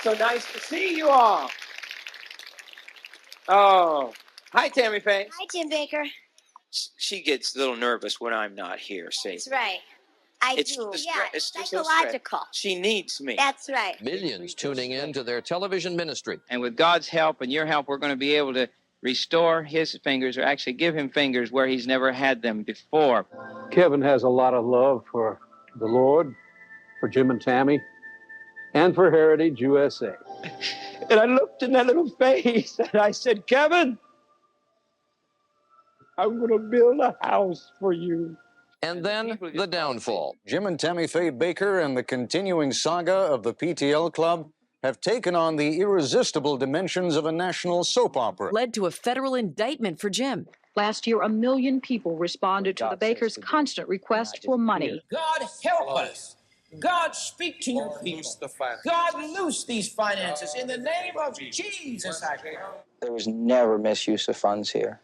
So nice to see you all. Oh, hi, Tammy Faye. Hi, Jim Bakker. She gets a little nervous when I'm not here. See, That's right. I do. It's psychological. She needs me. That's right. Millions tuning in to their television ministry. And with God's help and your help, we're going to be able to restore his fingers, or actually give him fingers where he's never had them before. Kevin has a lot of love for the Lord, for Jim and Tammy, and for Heritage USA. And I looked in that little face and I said, Kevin, I'm going to build a house for you. And then the downfall. Jim and Tammy Faye Bakker and the continuing saga of the PTL Club have taken on the irresistible dimensions of a national soap opera. Led to a federal indictment for Jim. Last year, 1 million people responded to the Bakkers' constant request for money. God help us. God speak to your people. God loose these finances in the name of Jesus. I pray. There was never misuse of funds here.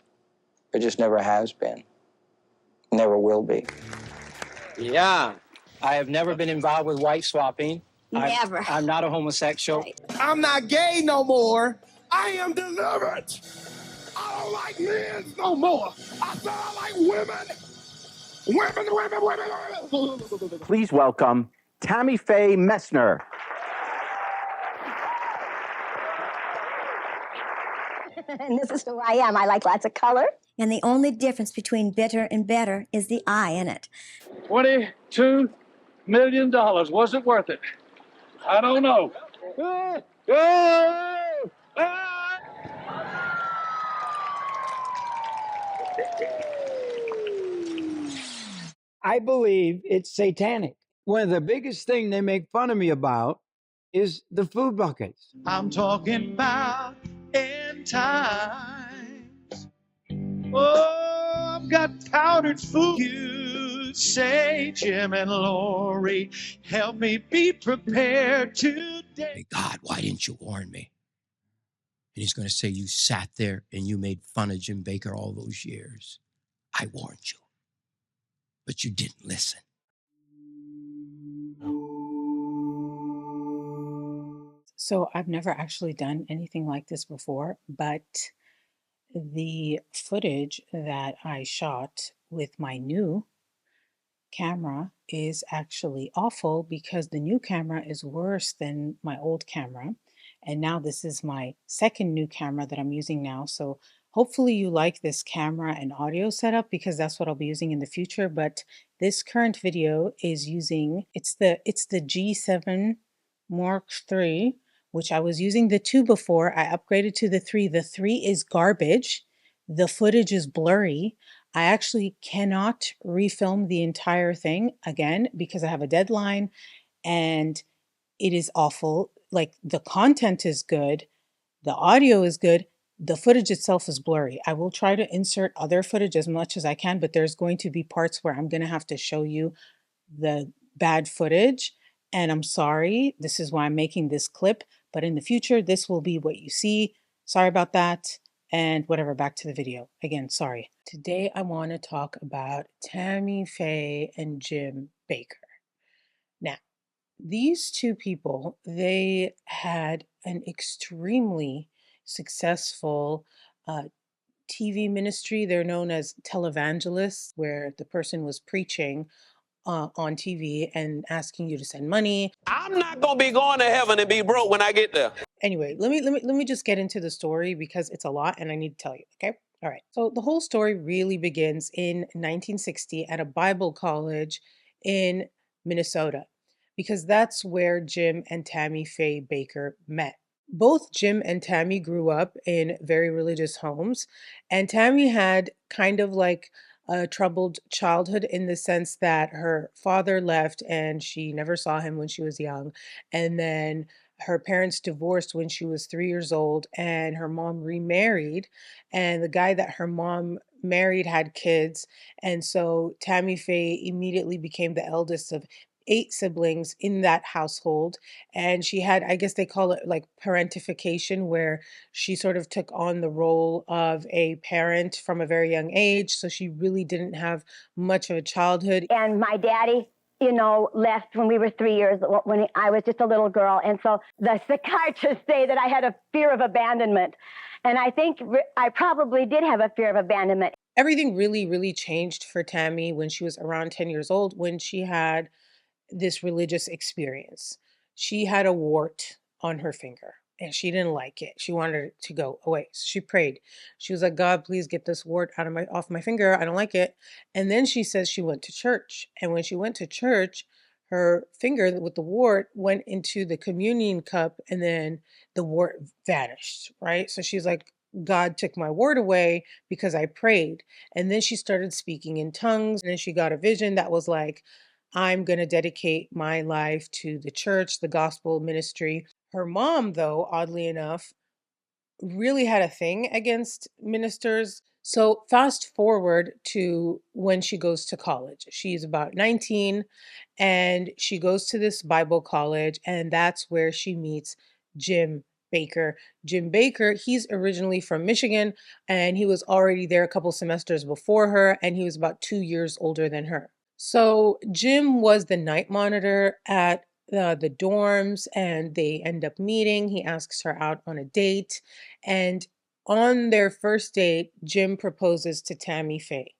There just never has been. Never will be. Yeah. I have never been involved with wife swapping. Never. I'm not a homosexual. Right. I'm not gay no more. I am delivered. I don't like men no more. I said I like women. Women. Please welcome Tammy Faye Messner. And this is who I am. I like lots of color. And the only difference between bitter and better is the I in it. $22 million. Was it worth it? I don't know. I believe it's satanic. One of the biggest things they make fun of me about is the food buckets. I'm talking about end times. Oh, I've got powdered food. You say, Jim and Lori, help me be prepared today. God, why didn't you warn me? And he's going to say, you sat there and you made fun of Jim Bakker all those years. I warned you, but you didn't listen. So I've never actually done anything like this before, but the footage that I shot with my new camera is actually awful because the new camera is worse than my old camera. And now this is my second new camera that I'm using now. So hopefully you like this camera and audio setup because that's what I'll be using in the future. But this current video is using, it's the G7 Mark III, which I was using the 2 before. I upgraded to the 3. The 3 is garbage. The footage is blurry. I actually cannot refilm the entire thing again because I have a deadline and it is awful. Like the content is good, the audio is good, the footage itself is blurry. I will try to insert other footage as much as I can, but there's going to be parts where I'm going to have to show you the bad footage. And I'm sorry, this is why I'm making this clip, but in the future, this will be what you see. Sorry about that. And whatever, back to the video. Again, sorry. Today, I want to talk about Tammy Faye and Jim Bakker. Now, these two people, they had an extremely successful TV ministry. They're known as televangelists, where the person was preaching on TV and asking you to send money. I'm not gonna be going to heaven and be broke when I get there. Anyway, let me just get into the story because it's a lot and I need to tell you, okay? All right. So the whole story really begins in 1960 at a Bible college in Minnesota because that's where Jim and Tammy Faye Bakker met. Both Jim and Tammy grew up in very religious homes, and Tammy had kind of like a troubled childhood in the sense that her father left and she never saw him when she was young. And then her parents divorced when she was 3 years old, and her mom remarried. And the guy that her mom married had kids. And so Tammy Faye immediately became the eldest of 8 siblings in that household. And she had, I guess they call it like parentification, where she sort of took on the role of a parent from a very young age. So she really didn't have much of a childhood. And my daddy left when we were 3 years, when I was just a little girl. And so the psychiatrists say that I had a fear of abandonment. And I think I probably did have a fear of abandonment. Everything really, really changed for Tammy when she was around 10 years old, when she had this religious experience. She had a wart on her finger and she didn't like it. She wanted it to go away. So she prayed. She was like, God, please get this wart off my finger. I don't like it. And then she says she went to church. And when she went to church, her finger with the wart went into the communion cup and then the wart vanished, right? So she's like, God took my wart away because I prayed. And then she started speaking in tongues. And then she got a vision that was like, I'm going to dedicate my life to the church, the gospel ministry. Her mom, though, oddly enough, really had a thing against ministers. So fast forward to when she goes to college. She's about 19 and she goes to this Bible college, and that's where she meets Jim Bakker. Jim Bakker, he's originally from Michigan and he was already there a couple semesters before her, and he was about 2 years older than her. So Jim was the night monitor at the dorms, and they end up meeting. He asks her out on a date, and on their first date, Jim proposes to Tammy Faye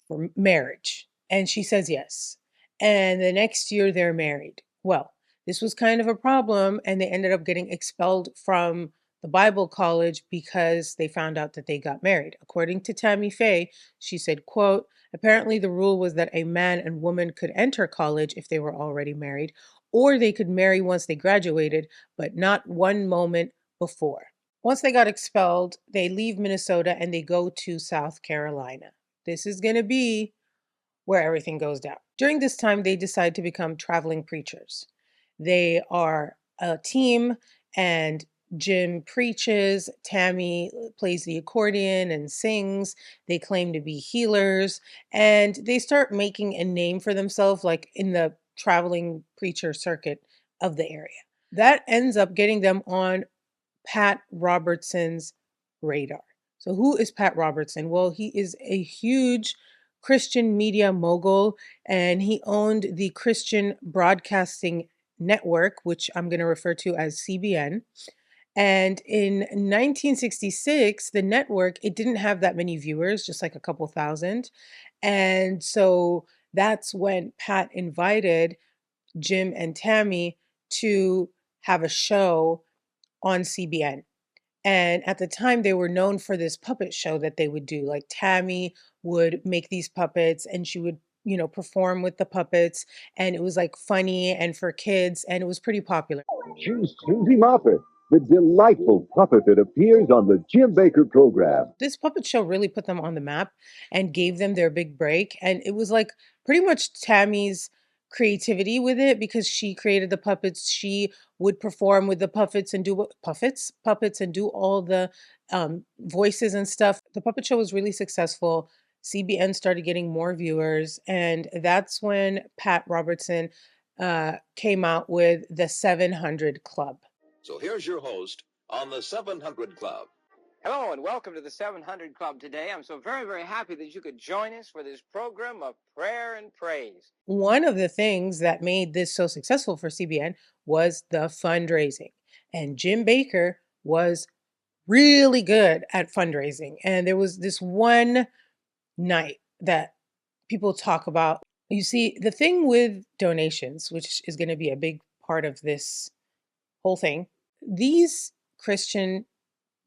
for marriage, and she says yes. And the next year, they're married. Well, this was kind of a problem, and they ended up getting expelled from the Bible college because they found out that they got married. According to Tammy Faye, she said, quote, apparently the rule was that a man and woman could enter college if they were already married, or they could marry once they graduated, but not one moment before. Once they got expelled, they leave Minnesota and they go to South Carolina. This is going to be where everything goes down. During this time, they decide to become traveling preachers. They are a team, and Jim preaches, Tammy plays the accordion and sings. They claim to be healers, and they start making a name for themselves, like in the traveling preacher circuit of the area. That ends up getting them on Pat Robertson's radar. So, who is Pat Robertson? Well, he is a huge Christian media mogul, and he owned the Christian Broadcasting Network, which I'm going to refer to as CBN. And in 1966, the network, it didn't have that many viewers, just like a couple thousand. And so that's when Pat invited Jim and Tammy to have a show on CBN. And at the time, they were known for this puppet show that they would do. Like Tammy would make these puppets and she would, perform with the puppets. And it was like funny and for kids, and it was pretty popular. Choose Susie Moffat, the delightful puppet that appears on the Jim Bakker program. This puppet show really put them on the map and gave them their big break. And it was like pretty much Tammy's creativity with it, because she created the puppets. She would perform with the puppets and do puppets and do all the voices and stuff. The puppet show was really successful. CBN started getting more viewers, and that's when Pat Robertson came out with the 700 Club. So here's your host on the 700 Club. Hello and welcome to the 700 Club today. I'm so very, very happy that you could join us for this program of prayer and praise. One of the things that made this so successful for CBN was the fundraising. And Jim Bakker was really good at fundraising. And there was this one night that people talk about. You see, the thing with donations, which is going to be a big part of this whole thing, these Christian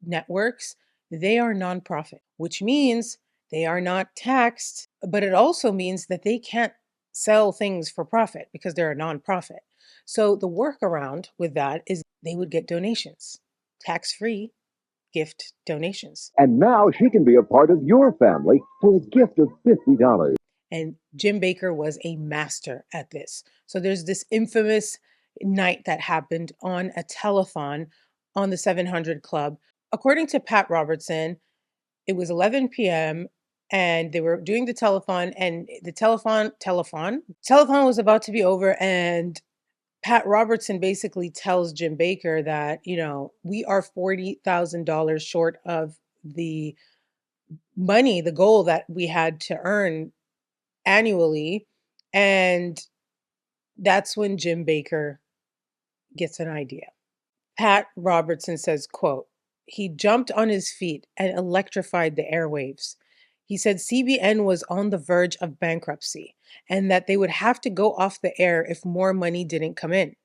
networks, they are nonprofit, which means they are not taxed, but it also means that they can't sell things for profit because they're a nonprofit. So the workaround with that is they would get donations, tax-free gift donations. And now she can be a part of your family for a gift of $50. And Jim Bakker was a master at this. So there's this infamous night that happened on a telethon on the 700 Club. According to Pat Robertson, it was 11 p.m. and they were doing the telethon, and the telethon was about to be over, and Pat Robertson basically tells Jim Bakker that, we are $40,000 short of the money, the goal that we had to earn annually, And that's when Jim Bakker gets an idea. Pat Robertson says, quote, he jumped on his feet and electrified the airwaves. He said CBN was on the verge of bankruptcy and that they would have to go off the air if more money didn't come in.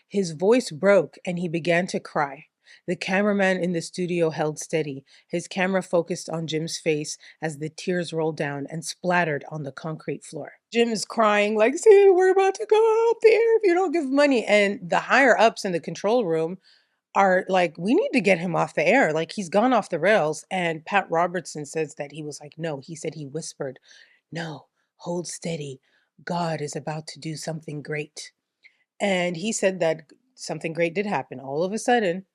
His voice broke and he began to cry. The cameraman in the studio held steady. His camera focused on Jim's face as the tears rolled down and splattered on the concrete floor. Jim is crying like, see, we're about to go off the air if you don't give money. And the higher ups in the control room are like, we need to get him off the air. Like, he's gone off the rails. And Pat Robertson says that he was like, no, he said he whispered, no, hold steady. God is about to do something great. And he said that something great did happen. All of a sudden,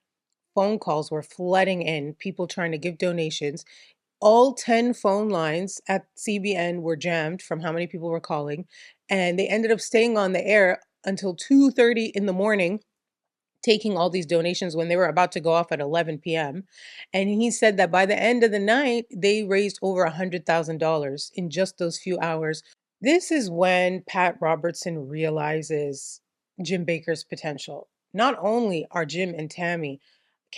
phone calls were flooding in, people trying to give donations. All 10 phone lines at CBN were jammed from how many people were calling. And they ended up staying on the air until 2:30 in the morning, taking all these donations when they were about to go off at 11 p.m. And he said that by the end of the night, they raised over $100,000 in just those few hours. This is when Pat Robertson realizes Jim Bakker's potential. Not only are Jim and Tammy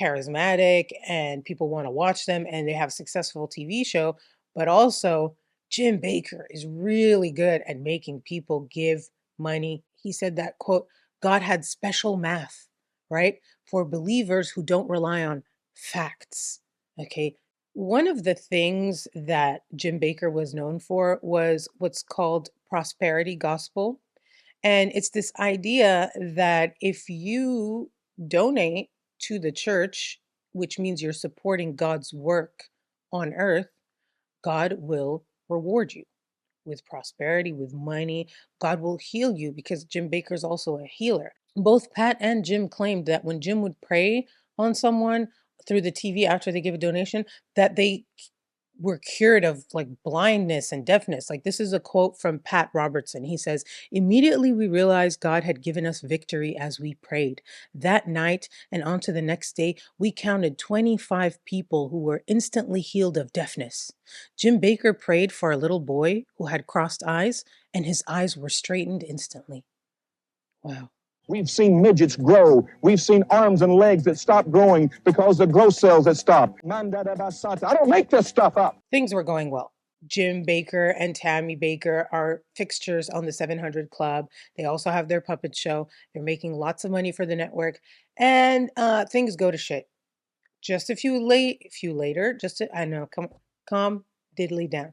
charismatic and people want to watch them and they have a successful TV show, but also Jim Bakker is really good at making people give money. He said that, quote, God had special math, right? For believers who don't rely on facts. Okay. One of the things that Jim Bakker was known for was what's called prosperity gospel. And it's this idea that if you donate to the church, which means you're supporting God's work on earth, God will reward you with prosperity, with money. God will heal you because Jim Bakker is also a healer. Both Pat and Jim claimed that when Jim would pray on someone through the TV after they give a donation, that they were cured of like blindness and deafness. Like, this is a quote from Pat Robertson. He says, immediately we realized God had given us victory as we prayed. That night and on to the next day, we counted 25 people who were instantly healed of deafness. Jim Bakker prayed for a little boy who had crossed eyes, and his eyes were straightened instantly. Wow. We've seen midgets grow. We've seen arms and legs that stop growing because the growth cells that stop. I don't make this stuff up. Things were going well. Jim Bakker and Tammy Bakker are fixtures on the 700 Club. They also have their puppet show. They're making lots of money for the network. And things go to shit. Just a few later, I know, calm diddly down.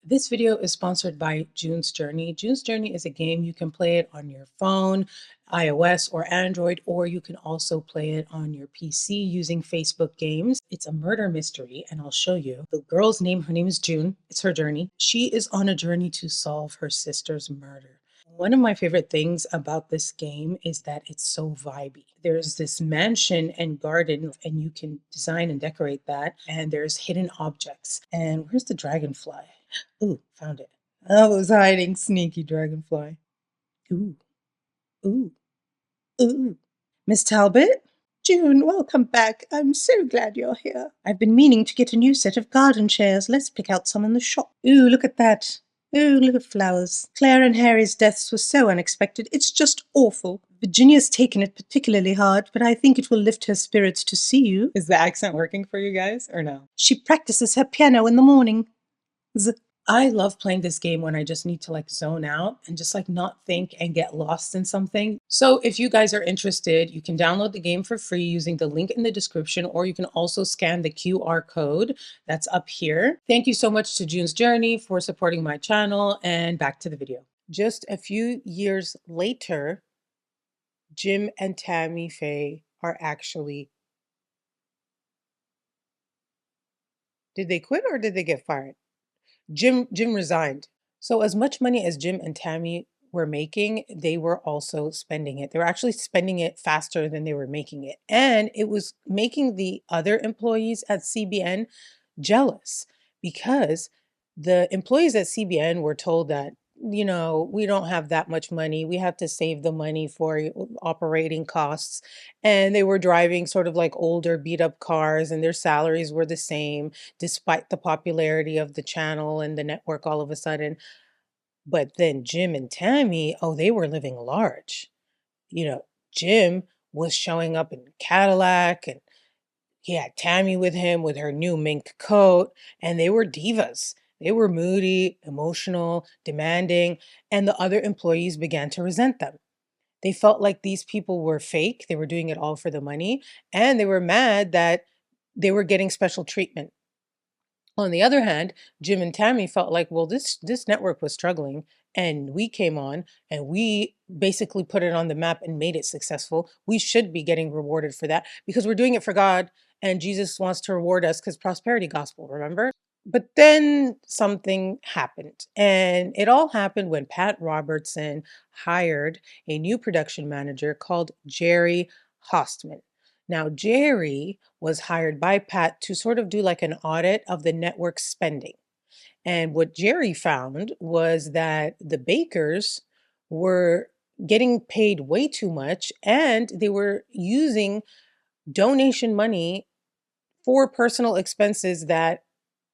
This video is sponsored by June's Journey. June's Journey is a game. You can play it on your phone, iOS or Android, or you can also play it on your PC using Facebook games. It's a murder mystery, and I'll show you. The girl's name, her name is June. It's her journey. She is on a journey to solve her sister's murder. One of my favorite things about this game is that it's so vibey. There's this mansion and garden, and you can design and decorate that. And there's hidden objects. And where's the dragonfly? Ooh, found it. I was hiding, sneaky dragonfly. Ooh, ooh, ooh. Miss Talbot? June, welcome back. I'm so glad you're here. I've been meaning to get a new set of garden chairs. Let's pick out some in the shop. Ooh, look at that. Ooh, look at flowers. Claire and Harry's deaths were so unexpected. It's just awful. Virginia's taken it particularly hard, but I think it will lift her spirits to see you. Is the accent working for you guys or no? She practices her piano in the morning. I love playing this game when I just need to like zone out and just like not think and get lost in something. So if you guys are interested, you can download the game for free using the link in the description, or you can also scan the QR code that's up here. Thank you so much to June's Journey for supporting my channel, and back to the video. Just a few years later, Jim and Tammy Faye are actually... Did they quit or did they get fired? Jim resigned. So as much money as Jim and Tammy were making, they were also spending it. They were actually spending it faster than they were making it. And it was making the other employees at CBN jealous, because the employees at CBN were told that, you know, we don't have that much money. We have to save the money for operating costs. And they were driving sort of like older beat up cars, and their salaries were the same despite the popularity of the channel and the network all of a sudden. But then Jim and Tammy, oh, they were living large. You know, Jim was showing up in Cadillac, and he had Tammy with him with her new mink coat, and they were divas. They were moody, emotional, demanding, and the other employees began to resent them. They felt like these people were fake, they were doing it all for the money, and they were mad that they were getting special treatment. On the other hand, Jim and Tammy felt like, well, this network was struggling, and we came on and we basically put it on the map and made it successful. We should be getting rewarded for that because we're doing it for God, and Jesus wants to reward us because prosperity gospel, remember? But then something happened, and it all happened when Pat Robertson hired a new production manager called Jerry Hostman. Now, Jerry was hired by Pat to sort of do like an audit of the network's spending. And what Jerry found was that the Bakkers were getting paid way too much, and they were using donation money for personal expenses that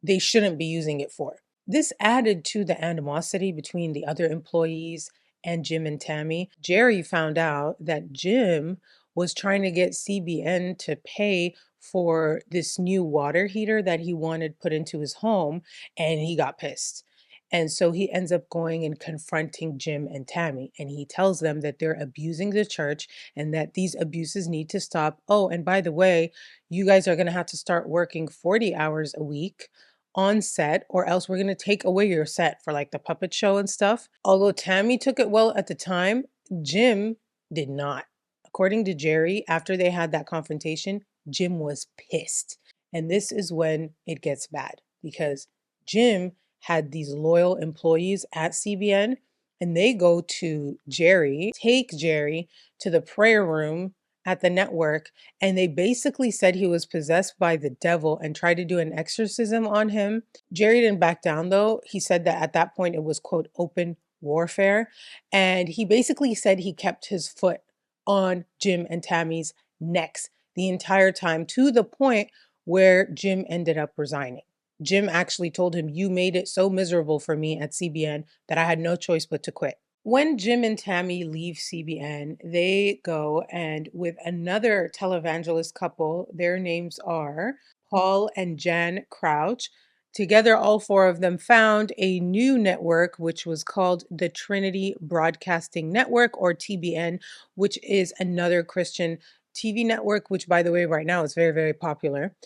they shouldn't be using it for. This added to the animosity between the other employees and Jim and Tammy. Jerry found out that Jim was trying to get CBN to pay for this new water heater that he wanted put into his home, and he got pissed. And so he ends up going and confronting Jim and Tammy, and he tells them that they're abusing the church and that these abuses need to stop. Oh, and by the way, you guys are going to have to start working 40 hours a week on set, or else we're going to take away your set for like the puppet show and stuff. Although Tammy took it well at the time, Jim did not. According to Jerry, after they had that confrontation, Jim was pissed. And this is when it gets bad because Jim had these loyal employees at CBN, and they go to Jerry, take Jerry to the prayer room at the network, and they basically said he was possessed by the devil and tried to do an exorcism on him. Jerry didn't back down though. He said that at that point it was, quote, open warfare. And he basically said he kept his foot on Jim and Tammy's necks the entire time, to the point where Jim ended up resigning. Jim actually told him, "You made it so miserable for me at CBN that I had no choice but to quit." When Jim and Tammy leave CBN, they go and with another televangelist couple, their names are Paul and Jan Crouch. Together, all four of them found a new network, which was called the Trinity Broadcasting Network, or TBN, which is another Christian TV network, which, by the way, right now is very, very popular.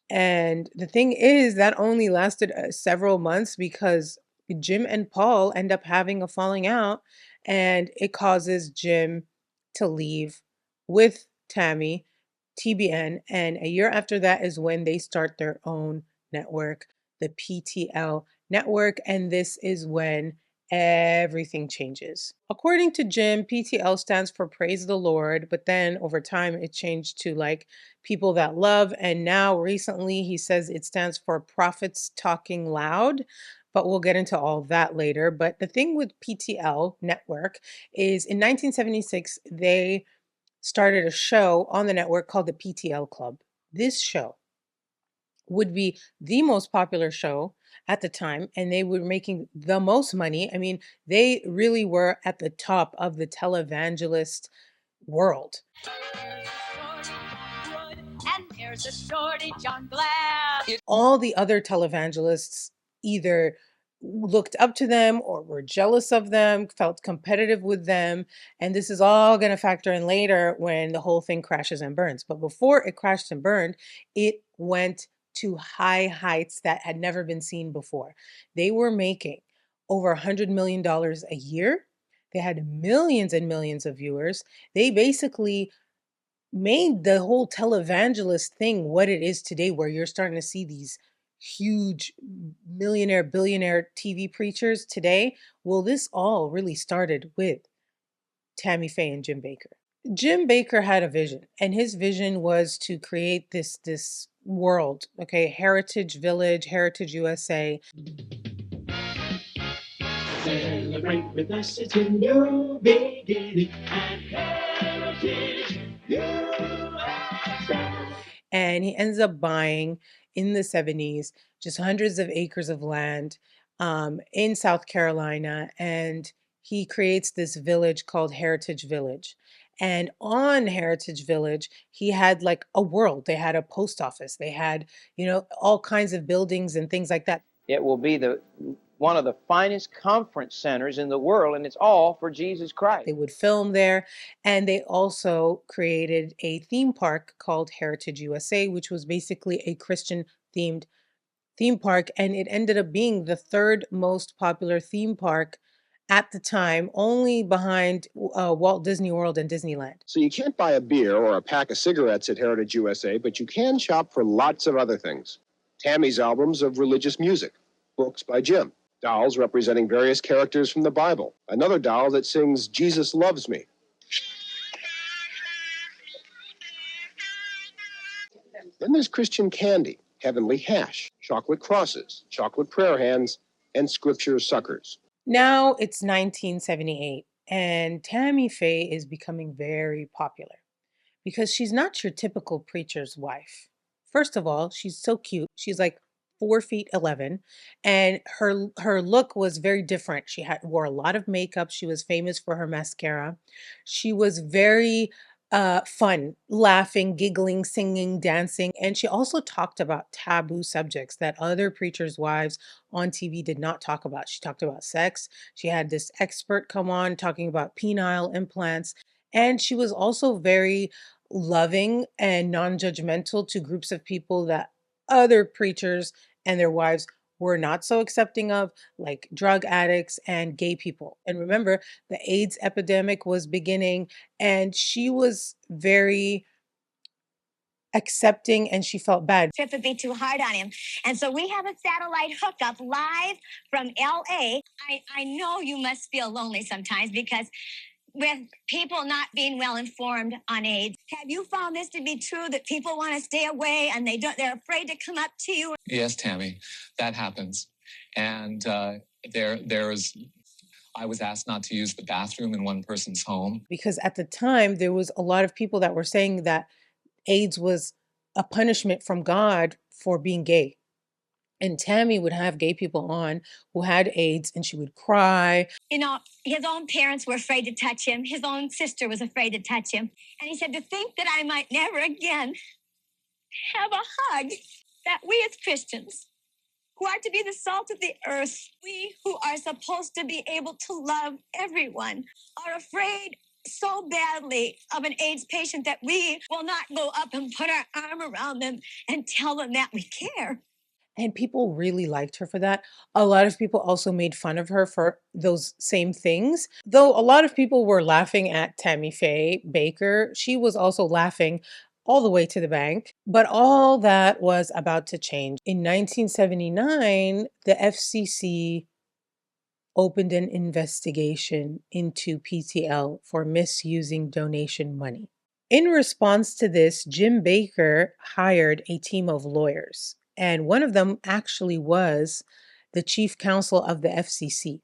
And the thing is, that only lasted several months because Jim and Paul end up having a falling out, and it causes Jim to leave with Tammy, TBN. And a year after that is when they start their own network, the PTL network. And this is when everything changes. According to Jim, PTL stands for Praise the Lord, but then over time it changed to like People That Love. And now recently he says it stands for Prophets Talking Loud. But we'll get into all that later. But the thing with PTL network is in 1976, they started a show on the network called the PTL Club. This show would be the most popular show at the time, and they were making the most money. I mean, they really were at the top of the televangelist world. And there's a shortage on glass. All the other televangelists either looked up to them or were jealous of them, felt competitive with them. And this is all going to factor in later when the whole thing crashes and burns. But before it crashed and burned, it went to high heights that had never been seen before. They were making over $100 million a year. They had millions and millions of viewers. They basically made the whole televangelist thing what it is today, where you're starting to see these huge millionaire, billionaire TV preachers today. Well, this all really started with Tammy Faye and Jim Bakker. Jim Bakker had a vision, and his vision was to create this world, okay, Heritage Village, Heritage USA. Celebrate with us, it's a new beginning and Heritage USA. And he ends up buying in the 70s just hundreds of acres of land in South Carolina, and he creates this village called Heritage Village. And on Heritage Village, he had like a world. They had a post office. They had, all kinds of buildings and things like that. It will be one of the finest conference centers in the world, and it's all for Jesus Christ. They would film there. And they also created a theme park called Heritage USA, which was basically a Christian themed theme park. And it ended up being the third most popular theme park at the time, only behind Walt Disney World and Disneyland. So you can't buy a beer or a pack of cigarettes at Heritage USA, but you can shop for lots of other things. Tammy's albums of religious music, books by Jim, dolls representing various characters from the Bible, another doll that sings Jesus Loves Me. Then there's Christian candy, heavenly hash, chocolate crosses, chocolate prayer hands, and scripture suckers. Now it's 1978, and Tammy Faye is becoming very popular because she's not your typical preacher's wife. First of all, she's so cute. She's like 4'11", and her look was very different. She wore a lot of makeup. She was famous for her mascara. She was very fun, laughing, giggling, singing, dancing, and she also talked about taboo subjects that other preachers' wives on TV did not talk about. She talked about sex. She had this expert come on talking about penile implants, and she was also very loving and non-judgmental to groups of people that other preachers and their wives were not so accepting of, like drug addicts and gay people. And remember, the AIDS epidemic was beginning, and she was very accepting, and she felt bad. Trip would be too hard on him. And so we have a satellite hookup live from LA. I know you must feel lonely sometimes because with people not being well informed on AIDS, have you found this to be true, that people want to stay away and they're afraid to come up to you? Yes, Tammy, that happens. And I was asked not to use the bathroom in one person's home. Because at the time, there was a lot of people that were saying that AIDS was a punishment from God for being gay. And Tammy would have gay people on who had AIDS, and she would cry. You know, his own parents were afraid to touch him. His own sister was afraid to touch him. And he said, to think that I might never again have a hug, that we as Christians, who are to be the salt of the earth, we who are supposed to be able to love everyone, are afraid so badly of an AIDS patient that we will not go up and put our arm around them and tell them that we care. And people really liked her for that. A lot of people also made fun of her for those same things. Though a lot of people were laughing at Tammy Faye Bakker, she was also laughing all the way to the bank. But all that was about to change. In 1979, the FCC opened an investigation into PTL for misusing donation money. In response to this, Jim Bakker hired a team of lawyers. And one of them actually was the chief counsel of the FCC.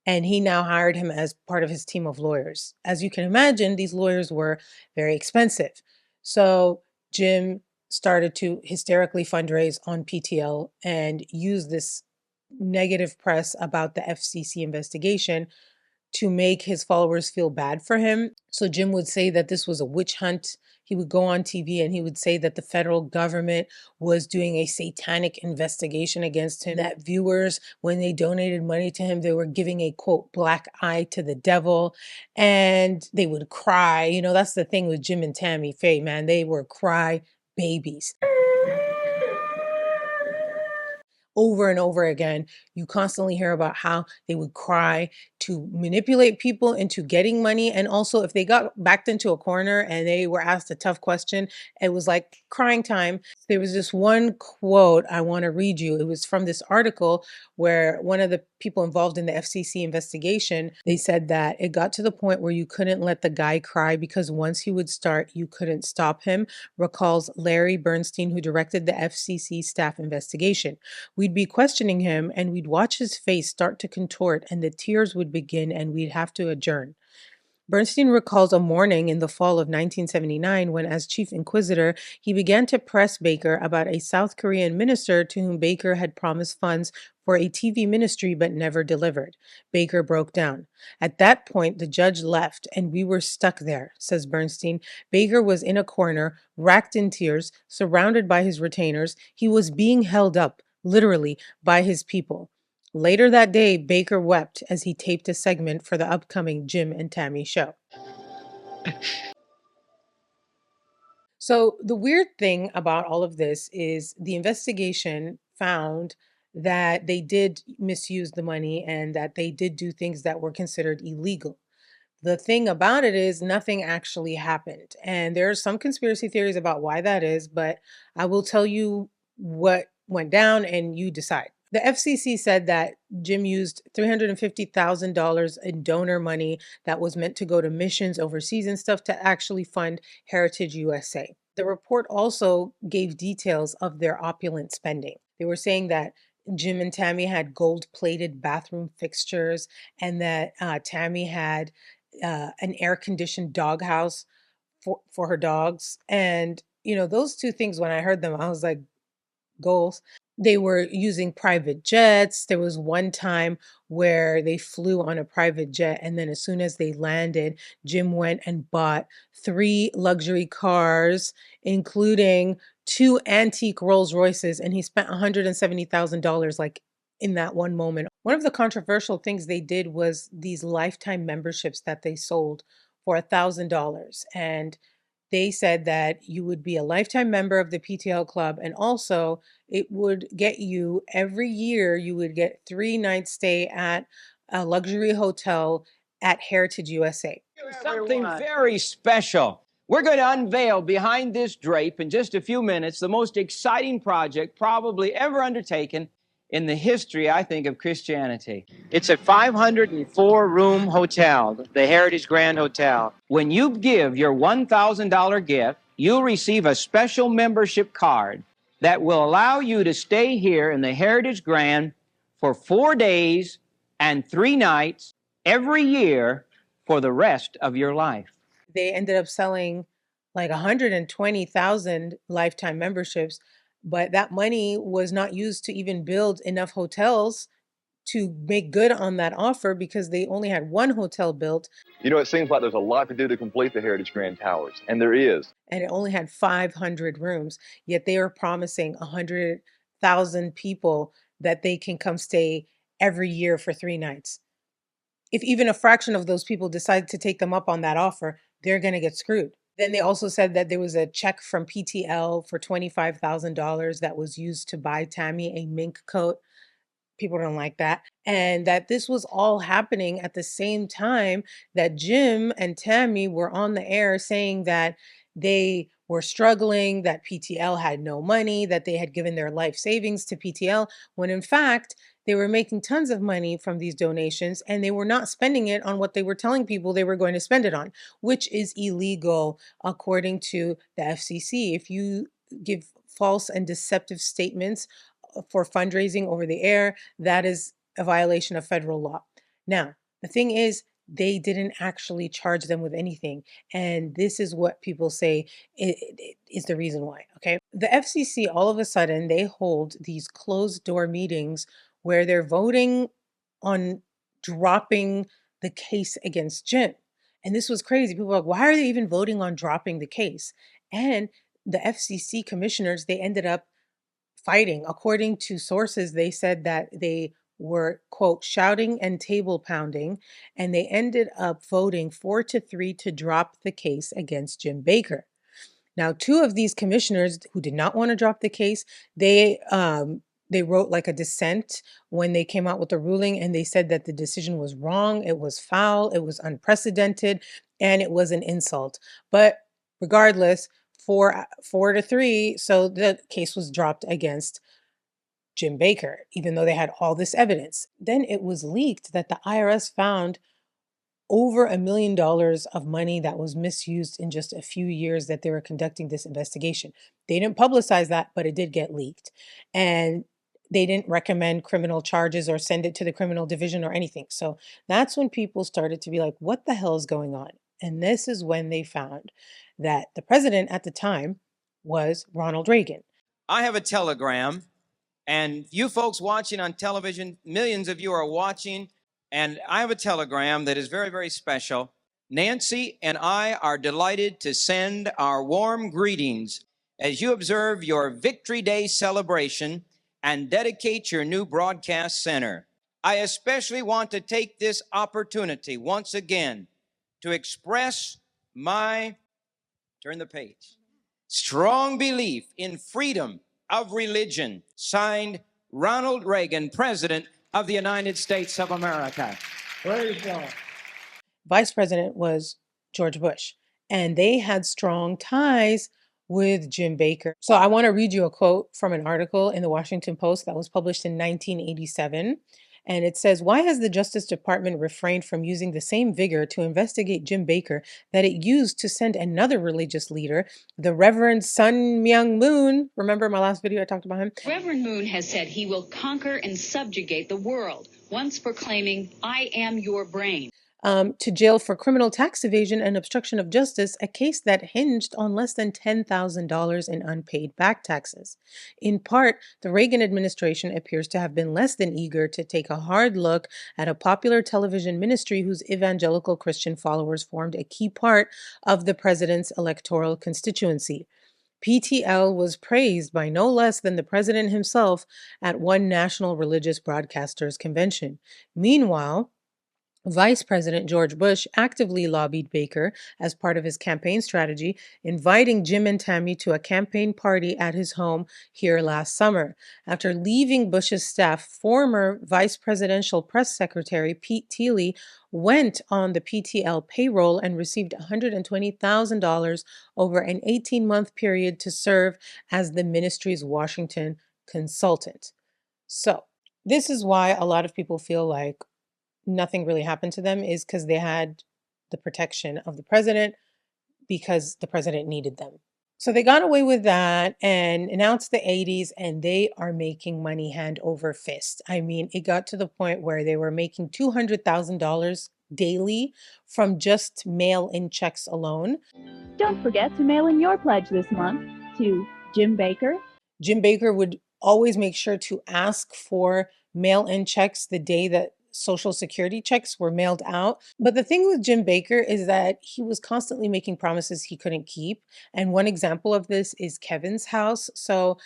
And he now hired him as part of his team of lawyers. As you can imagine, these lawyers were very expensive. So Jim started to hysterically fundraise on PTL and use this negative press about the FCC investigation to make his followers feel bad for him. So Jim would say that this was a witch hunt. He would go on TV and he would say that the federal government was doing a satanic investigation against him, that viewers, when they donated money to him, they were giving a, quote, black eye to the devil, and they would cry. You know, that's the thing with Jim and Tammy Faye, man. They were cry babies. Over and over again, you constantly hear about how they would cry to manipulate people into getting money. And also, if they got backed into a corner and they were asked a tough question, it was like crying time. There was this one quote I want to read you. It was from this article where one of the people involved in the FCC investigation, they said that it got to the point where you couldn't let the guy cry because once he would start, you couldn't stop him, recalls Larry Bernstein, who directed the FCC staff investigation. We'd be questioning him and we'd watch his face start to contort and the tears would begin and we'd have to adjourn. Bernstein recalls a morning in the fall of 1979 when, as chief inquisitor, he began to press Bakker about a South Korean minister to whom Bakker had promised funds for a TV ministry but never delivered. Bakker broke down. At that point, the judge left and we were stuck there, says Bernstein. Bakker was in a corner, racked in tears, surrounded by his retainers. He was being held up, literally, by his people. Later that day, Bakker wept as he taped a segment for the upcoming Jim and Tammy show. So the weird thing about all of this is the investigation found that they did misuse the money and that they did do things that were considered illegal. The thing about it is nothing actually happened. And there are some conspiracy theories about why that is, but I will tell you what went down and you decide. The FCC said that Jim used $350,000 in donor money that was meant to go to missions overseas and stuff to actually fund Heritage USA. The report also gave details of their opulent spending. They were saying that Jim and Tammy had gold-plated bathroom fixtures and that Tammy had an air-conditioned doghouse for her dogs. And, you know, those two things, when I heard them, I was like, goals. They were using private jets. There was one time where they flew on a private jet, and then as soon as they landed, Jim went and bought 3 luxury cars, including 2 antique Rolls Royces, and he spent $170,000 like in that one moment. One of the controversial things they did was these lifetime memberships that they sold for $1,000. And they said that you would be a lifetime member of the PTL club, and also it would get you every year, you would get 3 nights stay at a luxury hotel at Heritage USA. Something very special. We're going to unveil behind this drape in just a few minutes the most exciting project probably ever undertaken in the history, I think, of Christianity. It's a 504-room hotel, the Heritage Grand Hotel. When you give your $1,000 gift, you'll receive a special membership card that will allow you to stay here in the Heritage Grand for 4 days and 3 nights every year for the rest of your life. They ended up selling like 120,000 lifetime memberships, but that money was not used to even build enough hotels to make good on that offer because they only had 1 hotel built. You know, it seems like there's a lot to do to complete the Heritage Grand Towers, and there is. And it only had 500 rooms, yet they were promising 100,000 people that they can come stay every year for 3 nights. If even a fraction of those people decide to take them up on that offer, they're going to get screwed. Then they also said that there was a check from PTL for $25,000 that was used to buy Tammy a mink coat. People don't like that. And that this was all happening at the same time that Jim and Tammy were on the air saying that they were struggling, that PTL had no money, that they had given their life savings to PTL, when in fact, they were making tons of money from these donations and they were not spending it on what they were telling people they were going to spend it on, which is illegal according to the FCC. If you give false and deceptive statements for fundraising over the air, that is a violation of federal law. Now, the thing is, they didn't actually charge them with anything. And this is what people say is the reason why, okay? The FCC, all of a sudden, they hold these closed door meetings where they're voting on dropping the case against Jim. And this was crazy. People were like, why are they even voting on dropping the case? And the FCC commissioners, they ended up fighting. According to sources, they said that they were, quote, shouting and table pounding, and they ended up voting 4-3 to drop the case against Jim Bakker. Now, 2 of these commissioners who did not want to drop the case, they wrote like a dissent when they came out with the ruling, and they said that the decision was wrong, it was foul, it was unprecedented, and it was an insult. But regardless, 4-3, so the case was dropped against Jim Bakker, even though they had all this evidence. Then it was leaked that the IRS found over $1 million of money that was misused in just a few years that they were conducting this investigation. They didn't publicize that, but it did get leaked. And they didn't recommend criminal charges or send it to the criminal division or anything. So that's when people started to be like, what the hell is going on? And this is when they found that the president at the time was Ronald Reagan. I have a telegram And you folks watching on television, millions of you are watching, and I have a telegram that is very, very special. Nancy and I are delighted to send our warm greetings as you observe your Victory Day celebration and dedicate your new broadcast center. I especially want to take this opportunity once again to express my, turn the page, strong belief in freedom of religion. Signed, Ronald Reagan, President of the United States of America. Praise God. Vice President was George Bush, and they had strong ties with Jim Bakker. So I want to read you a quote from an article in the Washington Post that was published in 1987. And it says, "Why has the Justice Department refrained from using the same vigor to investigate Jim Bakker that it used to send another religious leader, the Reverend Sun Myung Moon?" Remember my last video I talked about him? Reverend Moon has said he will conquer and subjugate the world, once proclaiming, "I am your brain." To jail for criminal tax evasion and obstruction of justice, a case that hinged on less than $10,000 in unpaid back taxes. In part, the Reagan administration appears to have been less than eager to take a hard look at a popular television ministry whose evangelical Christian followers formed a key part of the president's electoral constituency. PTL was praised by no less than the president himself at one national religious broadcasters convention. Meanwhile, Vice President George Bush actively lobbied Bakker as part of his campaign strategy, inviting Jim and Tammy to a campaign party at his home here last summer. After leaving Bush's staff, former Vice Presidential Press Secretary Pete Teeley went on the PTL payroll and received $120,000 over an 18-month period to serve as the ministry's Washington consultant. So, this is why a lot of people feel like nothing really happened to them, is because they had the protection of the president because the president needed them. So they got away with that, and announced the 80s, and they are making money hand over fist. I mean, it got to the point where they were making $200,000 daily from just mail-in checks alone. Don't forget to mail in your pledge this month to Jim Bakker. Jim Bakker would always make sure to ask for mail-in checks the day that Social Security checks were mailed out. But the thing with Jim Bakker is that he was constantly making promises he couldn't keep. And one example of this is Kevin's house. So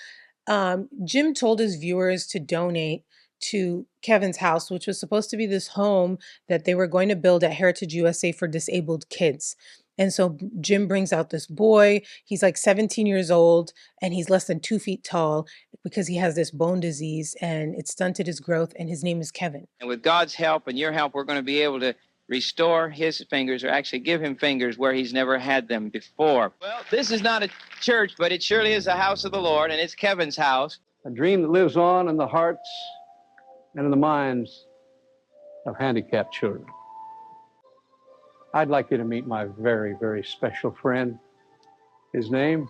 Jim told his viewers to donate to Kevin's house, which was supposed to be this home that they were going to build at Heritage USA for disabled kids. And so Jim brings out this boy. He's like 17 years old, and he's less than 2 feet tall because he has this bone disease and it stunted his growth, and his name is Kevin. And with God's help and your help, we're going to be able to restore his fingers, or actually give him fingers where he's never had them before. Well, this is not a church, but it surely is a house of the Lord, and it's Kevin's house. A dream that lives on in the hearts and in the minds of handicapped children. I'd like you to meet my very, very special friend. His name,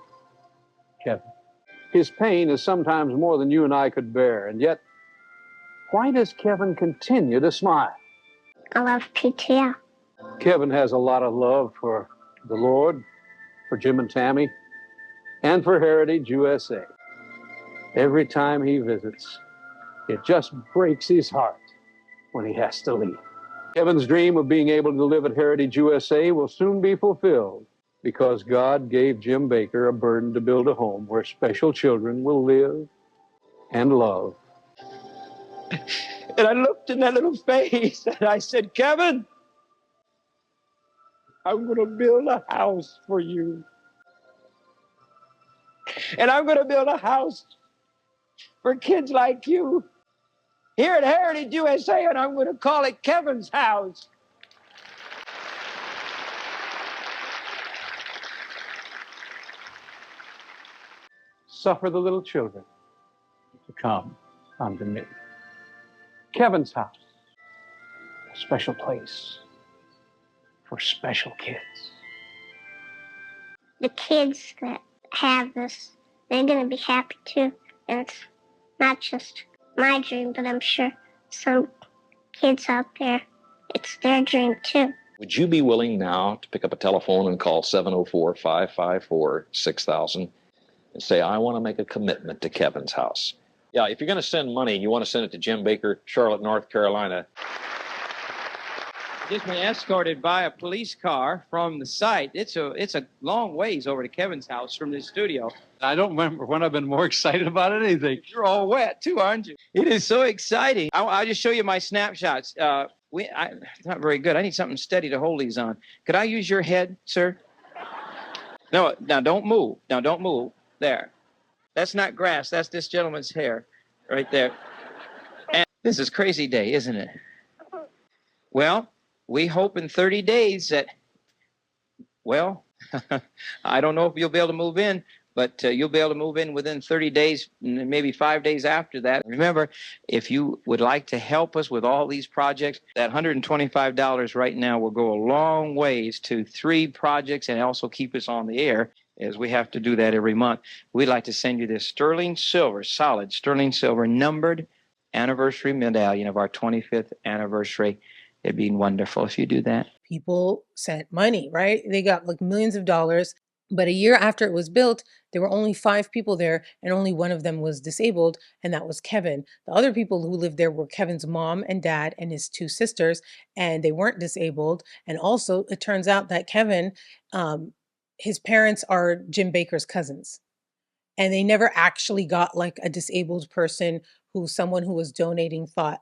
Kevin. His pain is sometimes more than you and I could bear, and yet, why does Kevin continue to smile? I love PTL. Kevin has a lot of love for the Lord, for Jim and Tammy, and for Heritage USA. Every time he visits, it just breaks his heart when he has to leave. Kevin's dream of being able to live at Heritage USA will soon be fulfilled because God gave Jim Bakker a burden to build a home where special children will live and love. And I looked in that little face and I said, Kevin, I'm going to build a house for you. And I'm going to build a house for kids like you here at Heritage USA, and I'm going to call it Kevin's house. Suffer the little children to come unto me. Kevin's house, a special place for special kids. The kids that have this, they're going to be happy too. And it's not just my dream, but I'm sure some kids out there, it's their dream too. Would you be willing now to pick up a telephone and call 704-554-6000 and say, I want to make a commitment to Kevin's house? Yeah, if you're going to send money, you want to send it to Jim Bakker, Charlotte, North Carolina. Just been escorted by a police car from the site. It's a long ways over to Kevin's house from this studio. I don't remember when I've been more excited about anything. You're all wet too, aren't you? It is so exciting. I'll just show you my snapshots. It's not very good. I need something steady to hold these on. Could I use your head, sir? No, now don't move. Now don't move. There. That's not grass. That's this gentleman's hair right there. And this is crazy day, isn't it? Well, we hope in 30 days that, well, I don't know if you'll be able to move in, but you'll be able to move in within 30 days, maybe 5 days after that. Remember, if you would like to help us with all these projects, that $125 right now will go a long ways to 3 projects and also keep us on the air, as we have to do that every month. We'd like to send you this sterling silver, solid sterling silver, numbered anniversary medallion of our 25th anniversary. It'd be wonderful if you do that. People sent money, right? They got like millions of dollars. But a year after it was built, there were only 5 people there, and only one of them was disabled, and that was Kevin. The other people who lived there were Kevin's mom and dad and his 2 sisters, and they weren't disabled. And also, it turns out that Kevin, his parents are Jim Bakker's cousins. And they never actually got like a disabled person who someone who was donating thought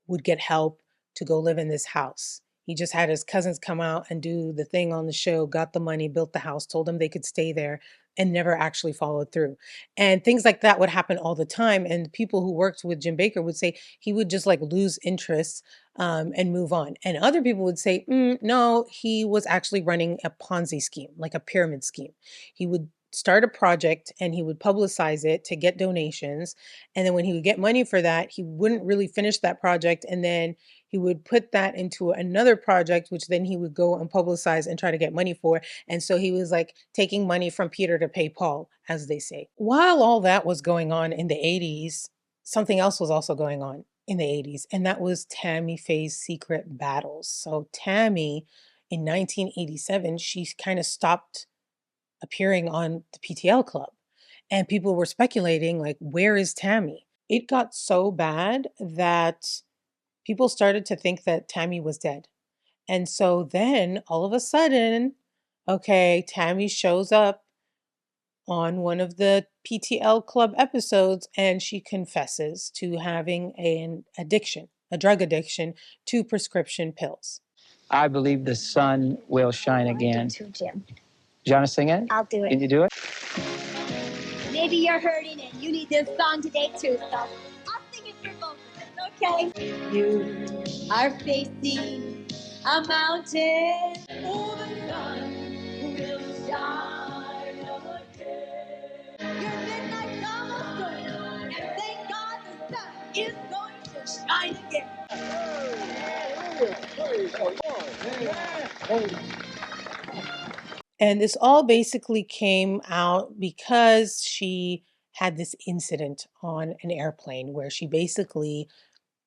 would get help to go live in this house. He just had his cousins come out and do the thing on the show, got the money, built the house, told them they could stay there, and never actually followed through. And things like that would happen all the time. And people who worked with Jim Bakker would say he would just like lose interest and move on. And other people would say, no, he was actually running a Ponzi scheme, like a pyramid scheme. He would start a project and he would publicize it to get donations. And then when he would get money for that, he wouldn't really finish that project. And then he would put that into another project, which then he would go and publicize and try to get money for. And so he was like taking money from Peter to pay Paul, as they say. While all that was going on in the 80s, something else was also going on in the 80s, and that was Tammy Faye's secret battles. So Tammy, in 1987, she kind of stopped appearing on the PTL Club. And people were speculating, like, where is Tammy? It got so bad that people started to think that Tammy was dead. And so then all of a sudden, okay, Tammy shows up on one of the PTL Club episodes and she confesses to having an addiction, a drug addiction to prescription pills. I believe the sun will shine again. I do too, Jim. Do you want to sing it? I'll do it. Can you do it? Maybe you're hurting and you need this song today too, so I'll sing it for both of us, okay? You are facing a mountain. Oh, the sun will shine again. Your midnight's almost over, and thank God the sun is going to shine again. And this all basically came out because she had this incident on an airplane where she basically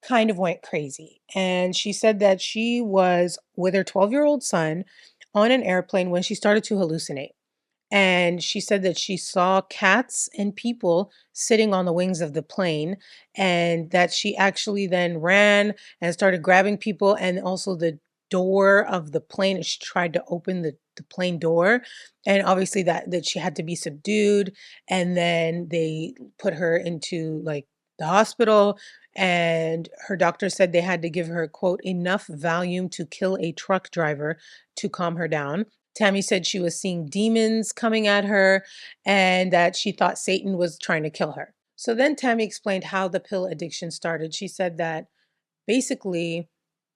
kind of went crazy. And she said that she was with her 12-year-old son on an airplane when she started to hallucinate. And she said that she saw cats and people sitting on the wings of the plane, and that she actually then ran and started grabbing people, and also the door of the plane. She tried to open the plane door, and obviously that she had to be subdued. And then they put her into like the hospital, and her doctor said they had to give her, quote, enough Valium to kill a truck driver to calm her down. Tammy said she was seeing demons coming at her and that she thought Satan was trying to kill her. So then Tammy explained how the pill addiction started. She said that basically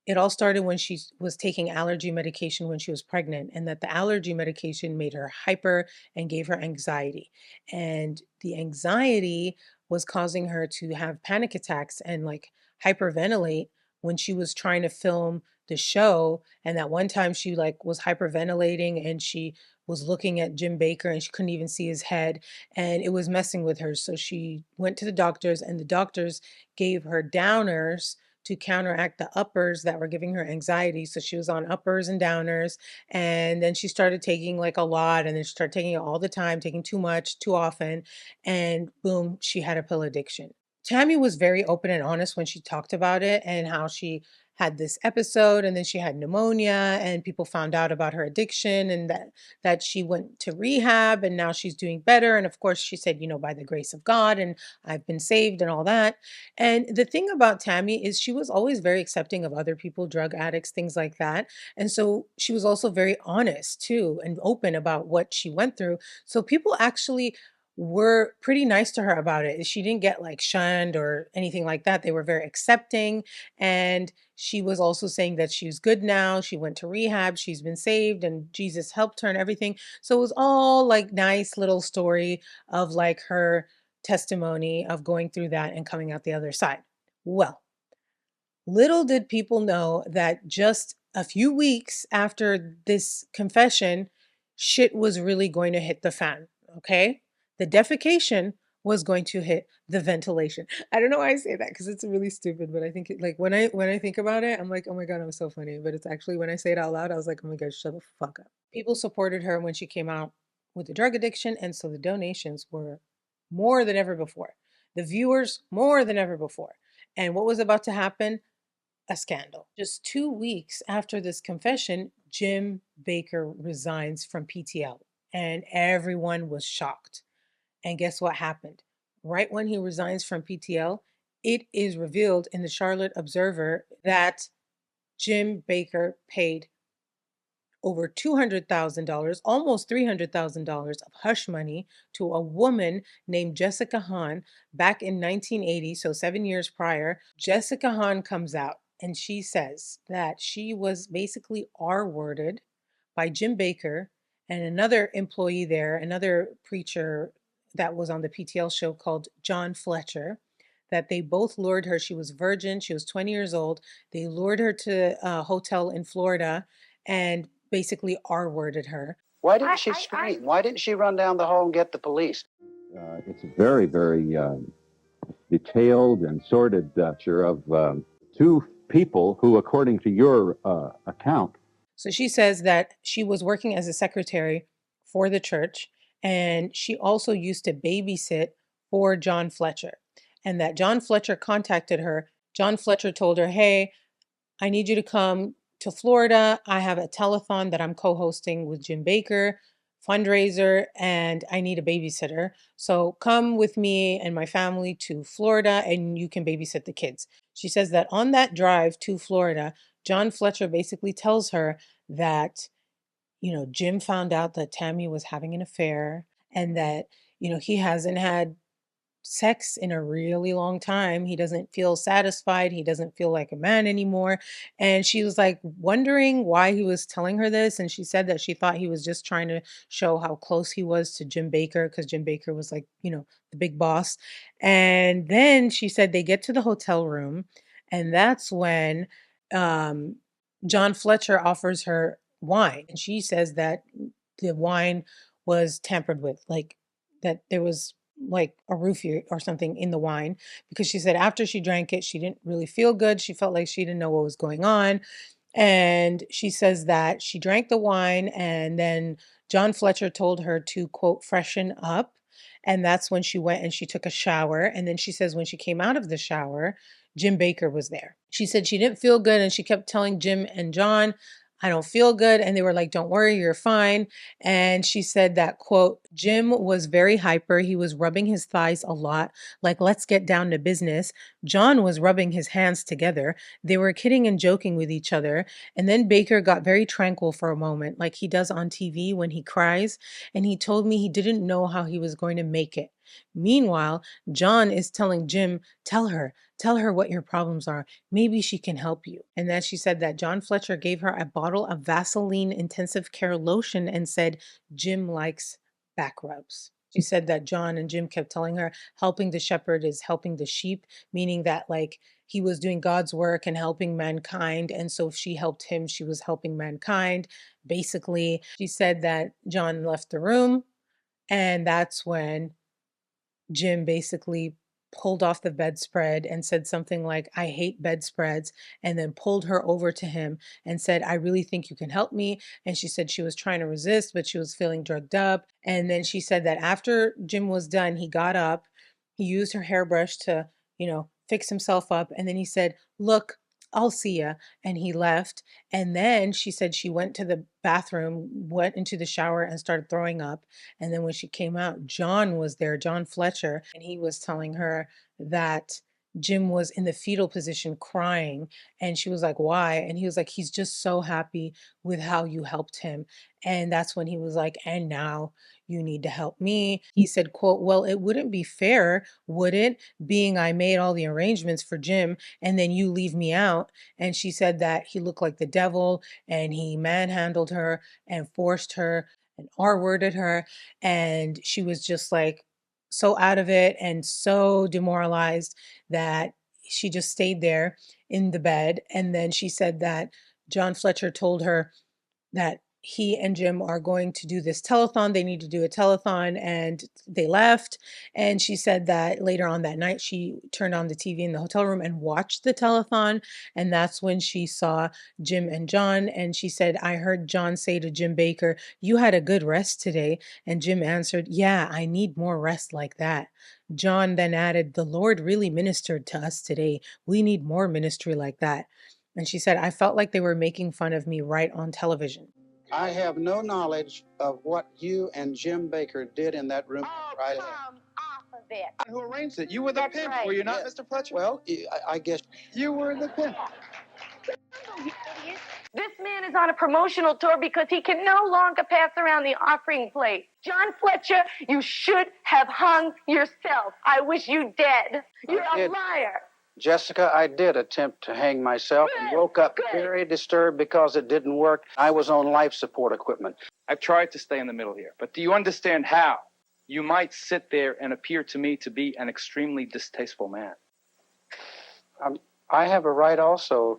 it all started when she was taking allergy medication when she was pregnant, and that the allergy medication made her hyper and gave her anxiety. And the anxiety was causing her to have panic attacks and like hyperventilate when she was trying to film the show. And that one time she like was hyperventilating and she was looking at Jim Bakker and she couldn't even see his head, and it was messing with her. So she went to the doctors, and the doctors gave her downers to counteract the uppers that were giving her anxiety. So she was on uppers and downers, and then she started taking like a lot, and then she started taking it all the time, taking too much, too often, and boom, she had a pill addiction. Tammy was very open and honest when she talked about it and how she had this episode and then she had pneumonia and people found out about her addiction and that she went to rehab and now she's doing better, and of course she said, by the grace of God, and I've been saved and all that. And the thing about Tammy is she was always very accepting of other people, drug addicts, things like that. And so she was also very honest too and open about what she went through. So people actually were pretty nice to her about it. She didn't get like shunned or anything like that. They were very accepting. And she was also saying that she's good now. She went to rehab, she's been saved, and Jesus helped her and everything. So it was all like nice little story of like her testimony of going through that and coming out the other side. Well, little did people know that just a few weeks after this confession, shit was really going to hit the fan. Okay. The defecation was going to hit the ventilation. I don't know why I say that because it's really stupid, but I think like when I think about it, I'm like, oh my God, I'm so funny. But it's actually when I say it out loud, I was like, oh my God, shut the fuck up. People supported her when she came out with the drug addiction. And so the donations were more than ever before. The viewers more than ever before. And what was about to happen? A scandal. Just 2 weeks after this confession, Jim Bakker resigns from PTL, and everyone was shocked. And guess what happened? Right when he resigns from PTL, it is revealed in the Charlotte Observer that Jim Bakker paid over $200,000, almost $300,000 of hush money to a woman named Jessica Hahn back in 1980, so 7 years prior. Jessica Hahn comes out and she says that she was basically R-worded by Jim Bakker and another employee there, another preacher that was on the PTL show called John Fletcher, that they both lured her. She was virgin, she was 20 years old. They lured her to a hotel in Florida and basically R-worded her. Why didn't she scream? Why didn't she run down the hall and get the police? It's a very, very detailed and sordid picture of two people who, according to your account. So she says that she was working as a secretary for the church, and she also used to babysit for John Fletcher, and that John Fletcher contacted her. John Fletcher told her, hey, I need you to come to Florida. I have a telethon that I'm co-hosting with Jim Bakker, fundraiser, and I need a babysitter. So come with me and my family to Florida and you can babysit the kids. She says that on that drive to Florida, John Fletcher basically tells her that, Jim found out that Tammy was having an affair and that, he hasn't had sex in a really long time. He doesn't feel satisfied. He doesn't feel like a man anymore. And she was like wondering why he was telling her this. And she said that she thought he was just trying to show how close he was to Jim Bakker because Jim Bakker was like, the big boss. And then she said they get to the hotel room. And that's when John Fletcher offers her wine. And she says that the wine was tampered with, like that there was like a roofie or something in the wine, because she said after she drank it, she didn't really feel good. She felt like she didn't know what was going on. And she says that she drank the wine and then John Fletcher told her to, quote, freshen up. And that's when she went and she took a shower. And then she says when she came out of the shower, Jim Bakker was there. She said she didn't feel good and she kept telling Jim and John, I don't feel good. And they were like, don't worry, you're fine. And she said that, quote, Jim was very hyper. He was rubbing his thighs a lot, like, let's get down to business. John was rubbing his hands together. They were kidding and joking with each other. And then Bakker got very tranquil for a moment, like he does on TV when he cries. And he told me he didn't know how he was going to make it. Meanwhile, John is telling Jim, tell her what your problems are. Maybe she can help you. And then she said that John Fletcher gave her a bottle of Vaseline intensive care lotion and said, Jim likes back rubs. She said that John and Jim kept telling her helping the shepherd is helping the sheep, meaning that like he was doing God's work and helping mankind. And so if she helped him, she was helping mankind. Basically, she said that John left the room. And that's when Jim basically pulled off the bedspread and said something like, I hate bedspreads, and then pulled her over to him and said, I really think you can help me. And she said she was trying to resist, but she was feeling drugged up. And then she said that after Jim was done, he got up, he used her hairbrush to fix himself up. And then he said, look, I'll see ya. And he left. And then she said she went to the bathroom, went into the shower and started throwing up. And then when she came out, John was there, John Fletcher, and he was telling her that Jim was in the fetal position crying. And she was like, why? And he was like, he's just so happy with how you helped him. And that's when he was like, and now you need to help me. He said, quote, well, it wouldn't be fair, would it, being I made all the arrangements for Jim and then you leave me out? And she said that he looked like the devil and he manhandled her and forced her and R-worded her. And she was just like so out of it and so demoralized that she just stayed there in the bed. And then she said that John Fletcher told her that he and Jim are going to do this telethon. They need to do a telethon, and they left. And she said that later on that night, she turned on the TV in the hotel room and watched the telethon. And that's when she saw Jim and John. And she said, I heard John say to Jim Bakker, you had a good rest today. And Jim answered, yeah, I need more rest like that. John then added, the Lord really ministered to us today. We need more ministry like that. And she said, I felt like they were making fun of me right on television. I have no knowledge of what you and Jim Bakker did in that room. Right Come off of it. Who arranged it? You were the That's pimp, right. were you not, Mr. Fletcher? Well, I guess you were the pimp. This man is on a promotional tour because he can no longer pass around the offering plate. John Fletcher, you should have hung yourself. I wish you dead. You're a liar. Jessica, I did attempt to hang myself and woke up very disturbed because it didn't work. I was on life support equipment. I've tried to stay in the middle here, but do you understand how you might sit there and appear to me to be an extremely distasteful man? I have a right also,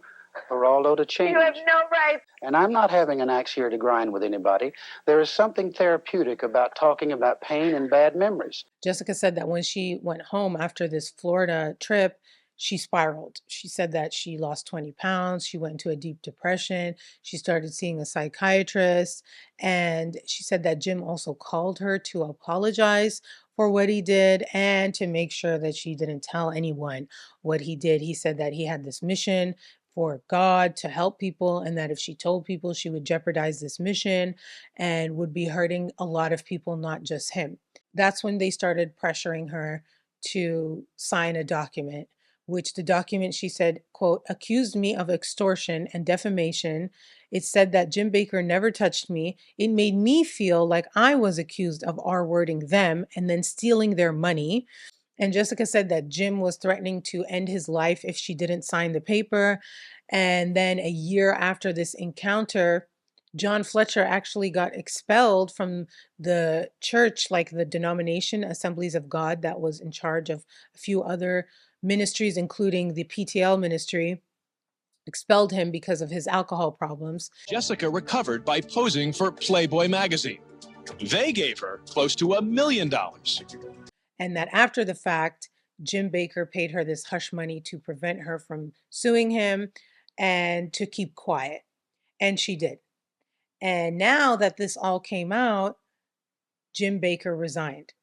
Geraldo, to change. You have no right. And I'm not having an axe here to grind with anybody. There is something therapeutic about talking about pain and bad memories. Jessica said that when she went home after this Florida trip, she spiraled. She said that she lost 20 pounds. She went into a deep depression. She started seeing a psychiatrist. And she said that Jim also called her to apologize for what he did and to make sure that she didn't tell anyone what he did. He said that he had this mission for God to help people, and that if she told people, she would jeopardize this mission and would be hurting a lot of people, not just him. That's when they started pressuring her to sign a document, which the document, she said, quote, accused me of extortion and defamation. It said that Jim Bakker never touched me. It made me feel like I was accused of R-wording them and then stealing their money. And Jessica said that Jim was threatening to end his life if she didn't sign the paper. And then a year after this encounter, John Fletcher actually got expelled from the church, like the denomination Assemblies of God that was in charge of a few other ministries, including the PTL ministry, expelled him because of his alcohol problems. Jessica recovered by posing for Playboy magazine. They gave her close to $1 million. And that after the fact, Jim Bakker paid her this hush money to prevent her from suing him and to keep quiet. And she did. And now that this all came out, Jim Bakker resigned.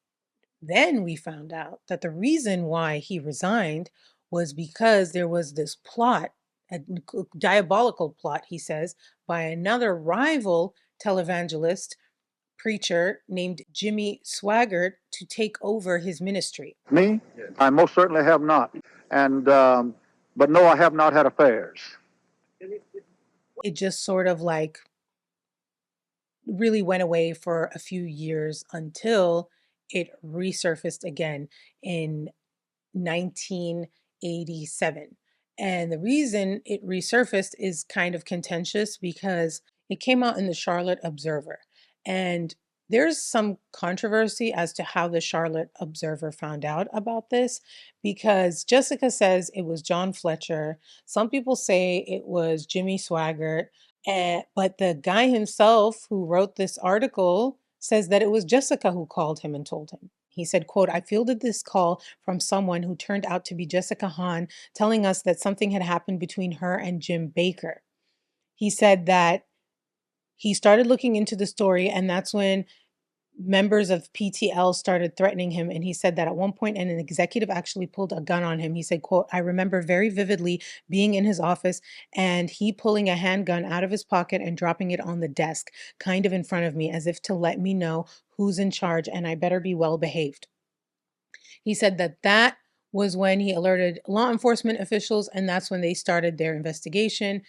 Then we found out that the reason why he resigned was because there was this plot, a diabolical plot, he says, by another rival televangelist preacher named Jimmy Swaggart to take over his ministry. Me? I most certainly have not. And, but no, I have not had affairs. It just sort of like really went away for a few years until it resurfaced again in 1987. And the reason it resurfaced is kind of contentious because it came out in the Charlotte Observer. And there's some controversy as to how the Charlotte Observer found out about this, because Jessica says it was John Fletcher. Some people say it was Jimmy Swaggart. But the guy himself who wrote this article says that it was Jessica who called him and told him. He said, quote, I fielded this call from someone who turned out to be Jessica Hahn, telling us that something had happened between her and Jim Bakker. He said that he started looking into the story, and that's when members of PTL started threatening him, and he said that at one point an executive actually pulled a gun on him. He said, quote, "I remember very vividly being in his office and he pulling a handgun out of his pocket and dropping it on the desk, kind of in front of me, as if to let me know who's in charge and I better be well behaved." He said that that was when he alerted law enforcement officials, and that's when they started their investigation.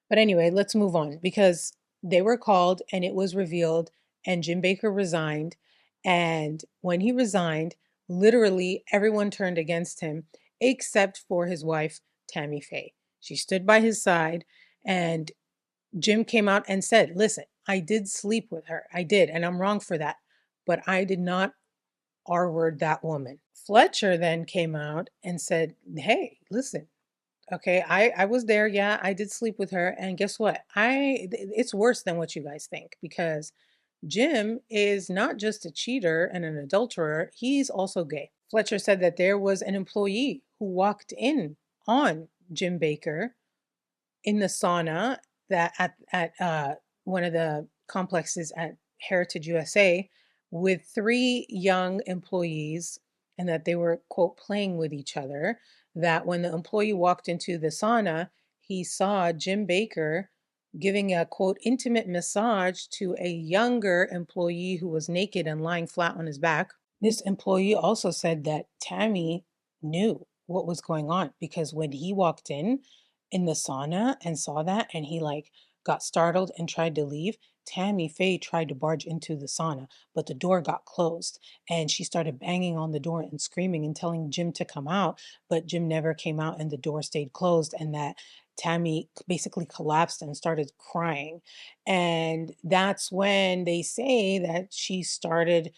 But anyway, let's move on because they were called and it was revealed, and Jim Bakker resigned. And when he resigned, literally everyone turned against him except for his wife, Tammy Faye. She stood by his side, and Jim came out and said, "Listen, I did sleep with her. I did, and I'm wrong for that. But I did not R word that woman." Fletcher then came out and said, "Hey, listen, okay, I was there. Yeah, I did sleep with her. And guess what? It's worse than what you guys think because Jim is not just a cheater and an adulterer, he's also gay." Fletcher said that there was an employee who walked in on Jim Bakker in the sauna that at one of the complexes at Heritage USA with three young employees, and that they were, quote, playing with each other. That when the employee walked into the sauna, he saw Jim Bakker giving a, quote, intimate massage to a younger employee who was naked and lying flat on his back. This employee also said that Tammy knew what was going on because when he walked in the sauna and saw that and he like got startled and tried to leave, Tammy Faye tried to barge into the sauna, but the door got closed and she started banging on the door and screaming and telling Jim to come out, but Jim never came out and the door stayed closed, and that Tammy basically collapsed and started crying. And that's when they say that she started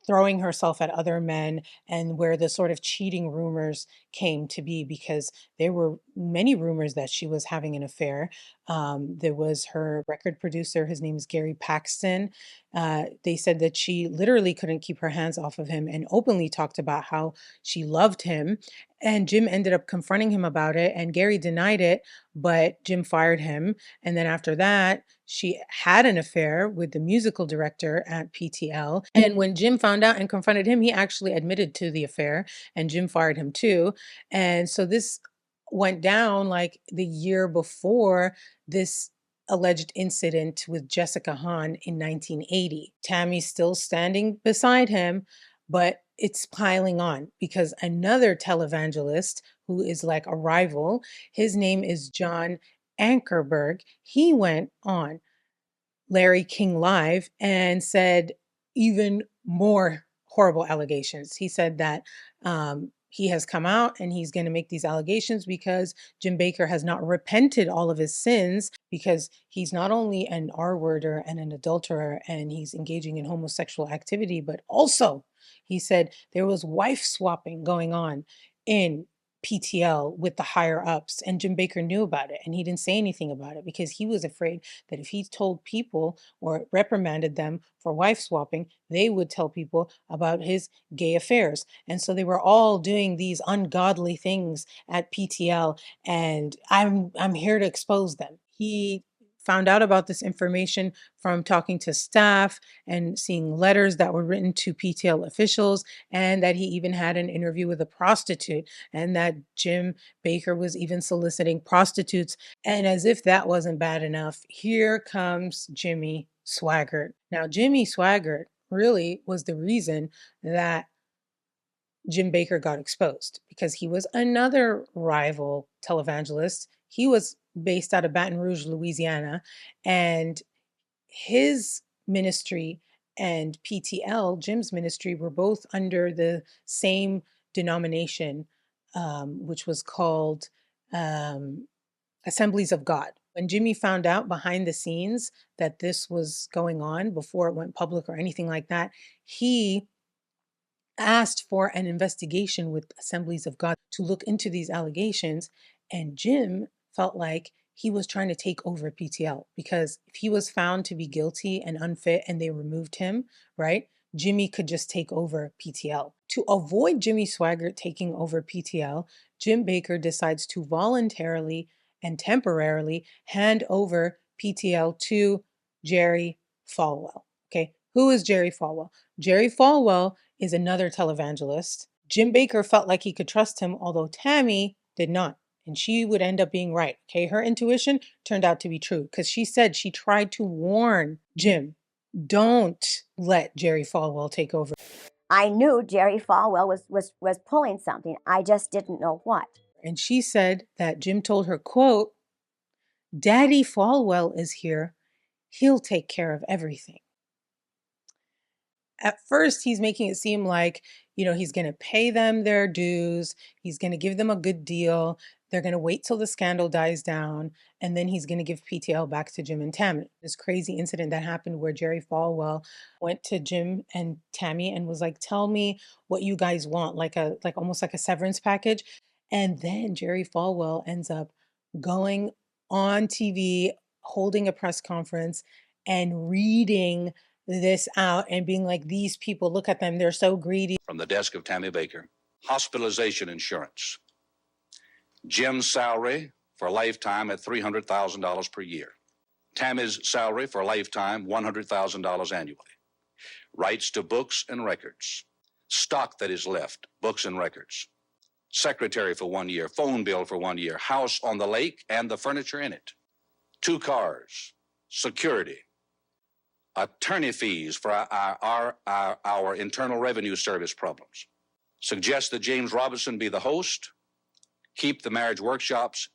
throwing herself at other men, and where the sort of cheating rumors came to be because there were many rumors that she was having an affair. There was her record producer, his name is Gary Paxton. They said that she literally couldn't keep her hands off of him and openly talked about how she loved him. And Jim ended up confronting him about it, and Gary denied it, but Jim fired him. And then after that, she had an affair with the musical director at PTL. And when Jim found out and confronted him, he actually admitted to the affair, and Jim fired him too. And so this went down like the year before this alleged incident with Jessica Hahn in 1980. Tammy's still standing beside him, but it's piling on because another televangelist who is like a rival, his name is John Ankerberg. He went on Larry King Live and said even more horrible allegations. He said that he has come out and he's going to make these allegations because Jim Bakker has not repented all of his sins, because he's not only an R-worder and an adulterer and he's engaging in homosexual activity, but also he said there was wife swapping going on in PTL with the higher ups, and Jim Bakker knew about it and he didn't say anything about it because he was afraid that if he told people or reprimanded them for wife swapping, they would tell people about his gay affairs. And so they were all doing these ungodly things at PTL, and I'm here to expose them. He found out about this information from talking to staff and seeing letters that were written to PTL officials, and that he even had an interview with a prostitute, and that Jim Bakker was even soliciting prostitutes. And as if that wasn't bad enough, here comes Jimmy Swaggart. Now, Jimmy Swaggart really was the reason that Jim Bakker got exposed because he was another rival televangelist. He was based out of Baton Rouge, Louisiana, and his ministry and PTL, Jim's ministry, were both under the same denomination, which was called Assemblies of God. When Jimmy found out behind the scenes that this was going on before it went public or anything like that, he asked for an investigation with Assemblies of God to look into these allegations. And Jim felt like he was trying to take over PTL because if he was found to be guilty and unfit and they removed him, right, Jimmy could just take over PTL. To avoid Jimmy Swaggart taking over PTL, Jim Bakker decides to voluntarily and temporarily hand over PTL to Jerry Falwell, okay, Who is Jerry Falwell? Jerry Falwell is another televangelist. Jim Bakker felt like he could trust him, although Tammy did not. And she would end up being right. Okay, her intuition turned out to be true because she said she tried to warn Jim, don't let Jerry Falwell take over. I knew Jerry Falwell was pulling something. I just didn't know what. And she said that Jim told her, quote, Daddy Falwell is here. He'll take care of everything. At first, he's making it seem like, he's going to pay them their dues. He's going to give them a good deal. They're going to wait till the scandal dies down. And then he's going to give PTL back to Jim and Tammy. This crazy incident that happened where Jerry Falwell went to Jim and Tammy and was like, tell me what you guys want, like almost like a severance package. And then Jerry Falwell ends up going on TV, holding a press conference and reading this out and being like, these people, look at them, they're so greedy. From the desk of Tammy Bakker, hospitalization insurance. Jim's salary for a lifetime at $300,000 per year. Tammy's salary for a lifetime, $100,000 annually. Rights to books and records. Stock that is left, books and records. Secretary for 1 year, phone bill for 1 year, house on the lake and the furniture in it. 2 cars, security. Attorney fees for our Internal Revenue Service problems. Suggest that James Robinson be the host, keep the marriage workshops,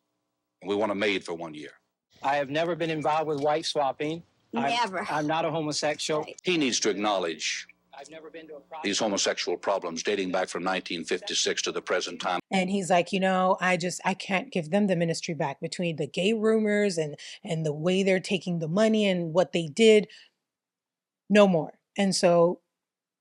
and we want a maid for 1 year. I have never been involved with wife swapping. Never. I'm not a homosexual. Right. He needs to acknowledge I've never been to a these homosexual problems dating back from 1956 to the present time. And he's like, I can't give them the ministry back between the gay rumors and the way they're taking the money and what they did. No more. And so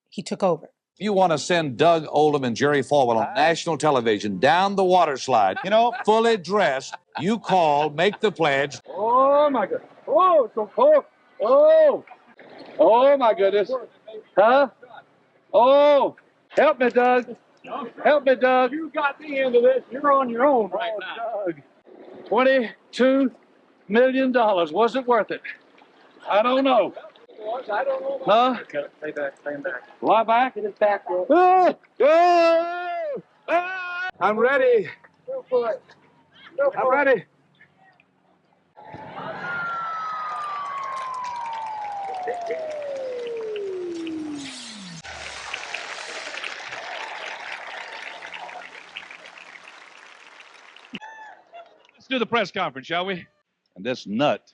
he took over. If you want to send Doug Oldham and Jerry Falwell on national television down the water slide, fully dressed, you call, make the pledge. Oh, my God. Oh, it's so cold. Oh. Oh, my goodness. Huh? Oh. Help me, Doug. Help me, Doug. You got the end of this. You're on your own right now. Doug. $22 million. Was it worth it? I don't know. I don't know. Huh? Stay back. Lie back? Get his back. Oh. Oh. Ah. I'm ready. Go for it. I'm ready. Let's do the press conference, shall we? And this nut,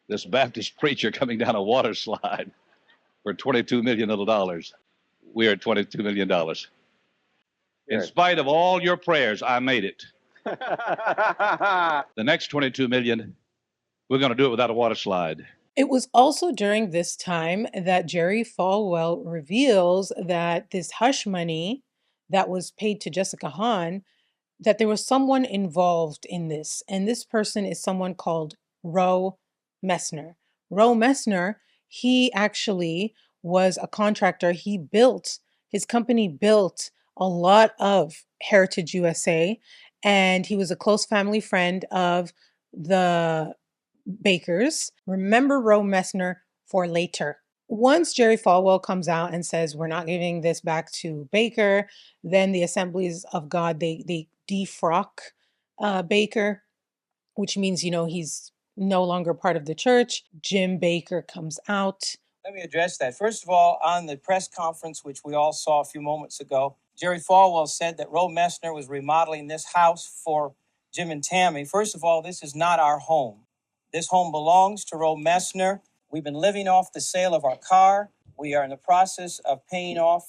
this Baptist preacher coming down a water slide for $22 million. We are at $22 million. In spite of all your prayers, I made it. The next $22 million, we're going to do it without a water slide. It was also during this time that Jerry Falwell reveals that this hush money that was paid to Jessica Hahn, that there was someone involved in this. And this person is someone called Roe Messner. Roe Messner, he actually was a contractor. His company built a lot of Heritage USA, and he was a close family friend of the Bakkers. Remember Roe Messner for later. Once Jerry Falwell comes out and says, we're not giving this back to Bakker, then the Assemblies of God, they defrock Bakker, which means, he's no longer part of the church. Jim Bakker comes out. Let me address that. First of all, on the press conference, which we all saw a few moments ago, Jerry Falwell said that Roe Messner was remodeling this house for Jim and Tammy. First of all, this is not our home. This home belongs to Roe Messner. We've been living off the sale of our car. We are in the process of paying off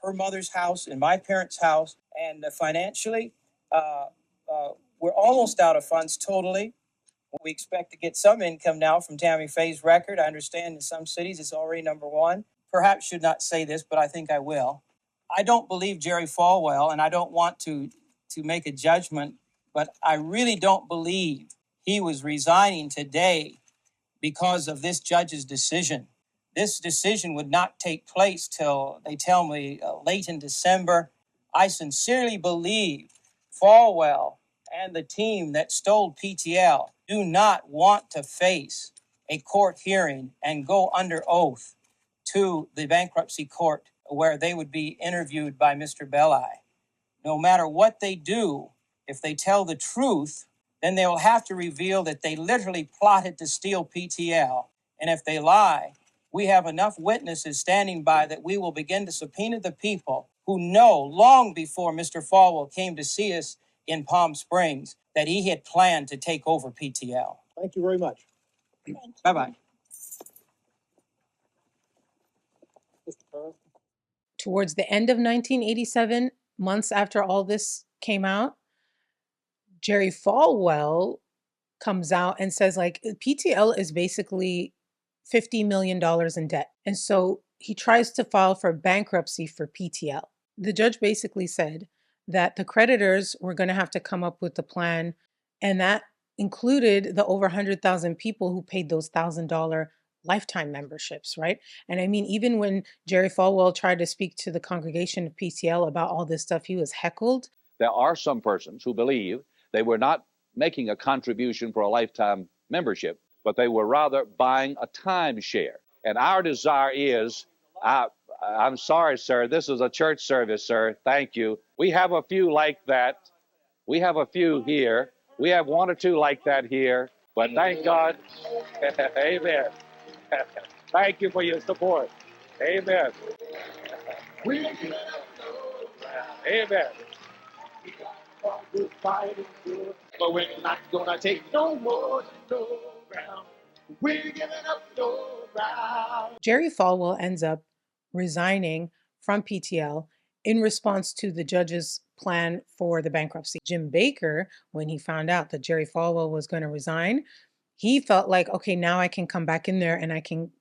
her mother's house and my parents' house. And financially, we're almost out of funds totally. We expect to get some income now from Tammy Faye's record. I understand in some cities it's already #1. Perhaps should not say this, but I think I will. I don't believe Jerry Falwell, and I don't want to make a judgment, but I really don't believe he was resigning today because of this judge's decision. This decision would not take place till, they tell me, late in December. I sincerely believe Falwell and the team that stole PTL do not want to face a court hearing and go under oath to the bankruptcy court where they would be interviewed by Mr. Belli. No matter what they do, if they tell the truth, then they will have to reveal that they literally plotted to steal PTL. And if they lie, we have enough witnesses standing by that we will begin to subpoena the people who know long before Mr. Falwell came to see us in Palm Springs that he had planned to take over PTL. Thank you very much. Bye-bye. Towards the end of 1987, months after all this came out, Jerry Falwell comes out and says, like, PTL is basically $50 million in debt. And so he tries to file for bankruptcy for PTL. The judge basically said that the creditors were going to have to come up with a plan, and that included the over 100,000 people who paid those $1,000 lifetime memberships, right? And I mean, even when Jerry Falwell tried to speak to the congregation of PTL about all this stuff, he was heckled. There are some persons who believe they were not making a contribution for a lifetime membership, but they were rather buying a timeshare. And our desire is, I'm sorry, sir, this is a church service, sir. Thank you. We have a few like that. We have a few here. We have one or two like that here. But thank God. Amen. Thank you for your support. Amen. Amen. But we're not gonna take no more, no ground. We're giving up no ground. Jerry Falwell ends up resigning from PTL in response to the judge's plan for the bankruptcy. Jim Bakker, when he found out that Jerry Falwell was going to resign, he felt like, okay, now I can come back in there and I can,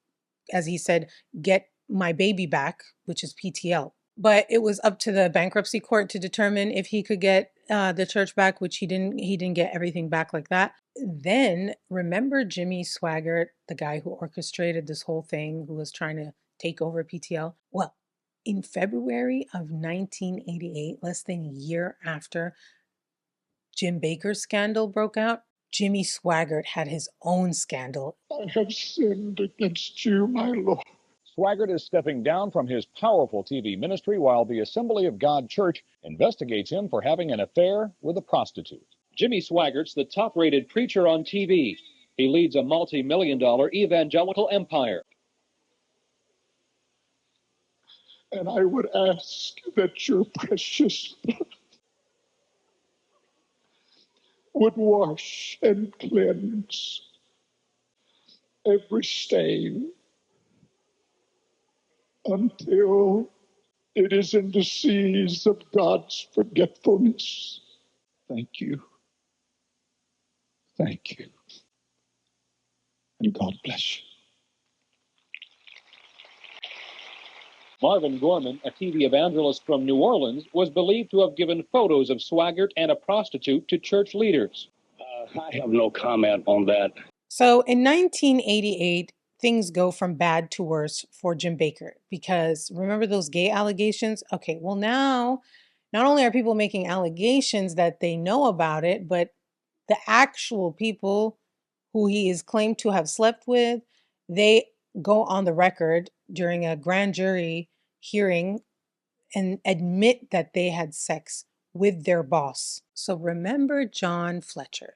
as he said, get my baby back, which is PTL. But it was up to the bankruptcy court to determine if he could get the church back, which he didn't. He didn't get everything back like that. Then remember Jimmy Swaggart, the guy who orchestrated this whole thing, who was trying to take over PTL? Well, in February of 1988, less than a year after Jim Bakker's scandal broke out, Jimmy Swaggart had his own scandal. I have sinned against you, my Lord. Swaggart is stepping down from his powerful TV ministry while the Assembly of God Church investigates him for having an affair with a prostitute. Jimmy Swaggart's the top-rated preacher on TV. He leads a multi-million-dollar evangelical empire. And I would ask that your precious blood would wash and cleanse every stain until it is in the seas of God's forgetfulness. Thank you. Thank you. And God bless you. Marvin Gorman, a TV evangelist from New Orleans, was believed to have given photos of Swaggart and a prostitute to church leaders. I have no comment on that. So in 1988, things go from bad to worse for Jim Bakker, because remember those gay allegations? Okay, well now, not only are people making allegations that they know about it, but the actual people who he is claimed to have slept with, they go on the record during a grand jury hearing and admit that they had sex with their boss. So remember John Fletcher.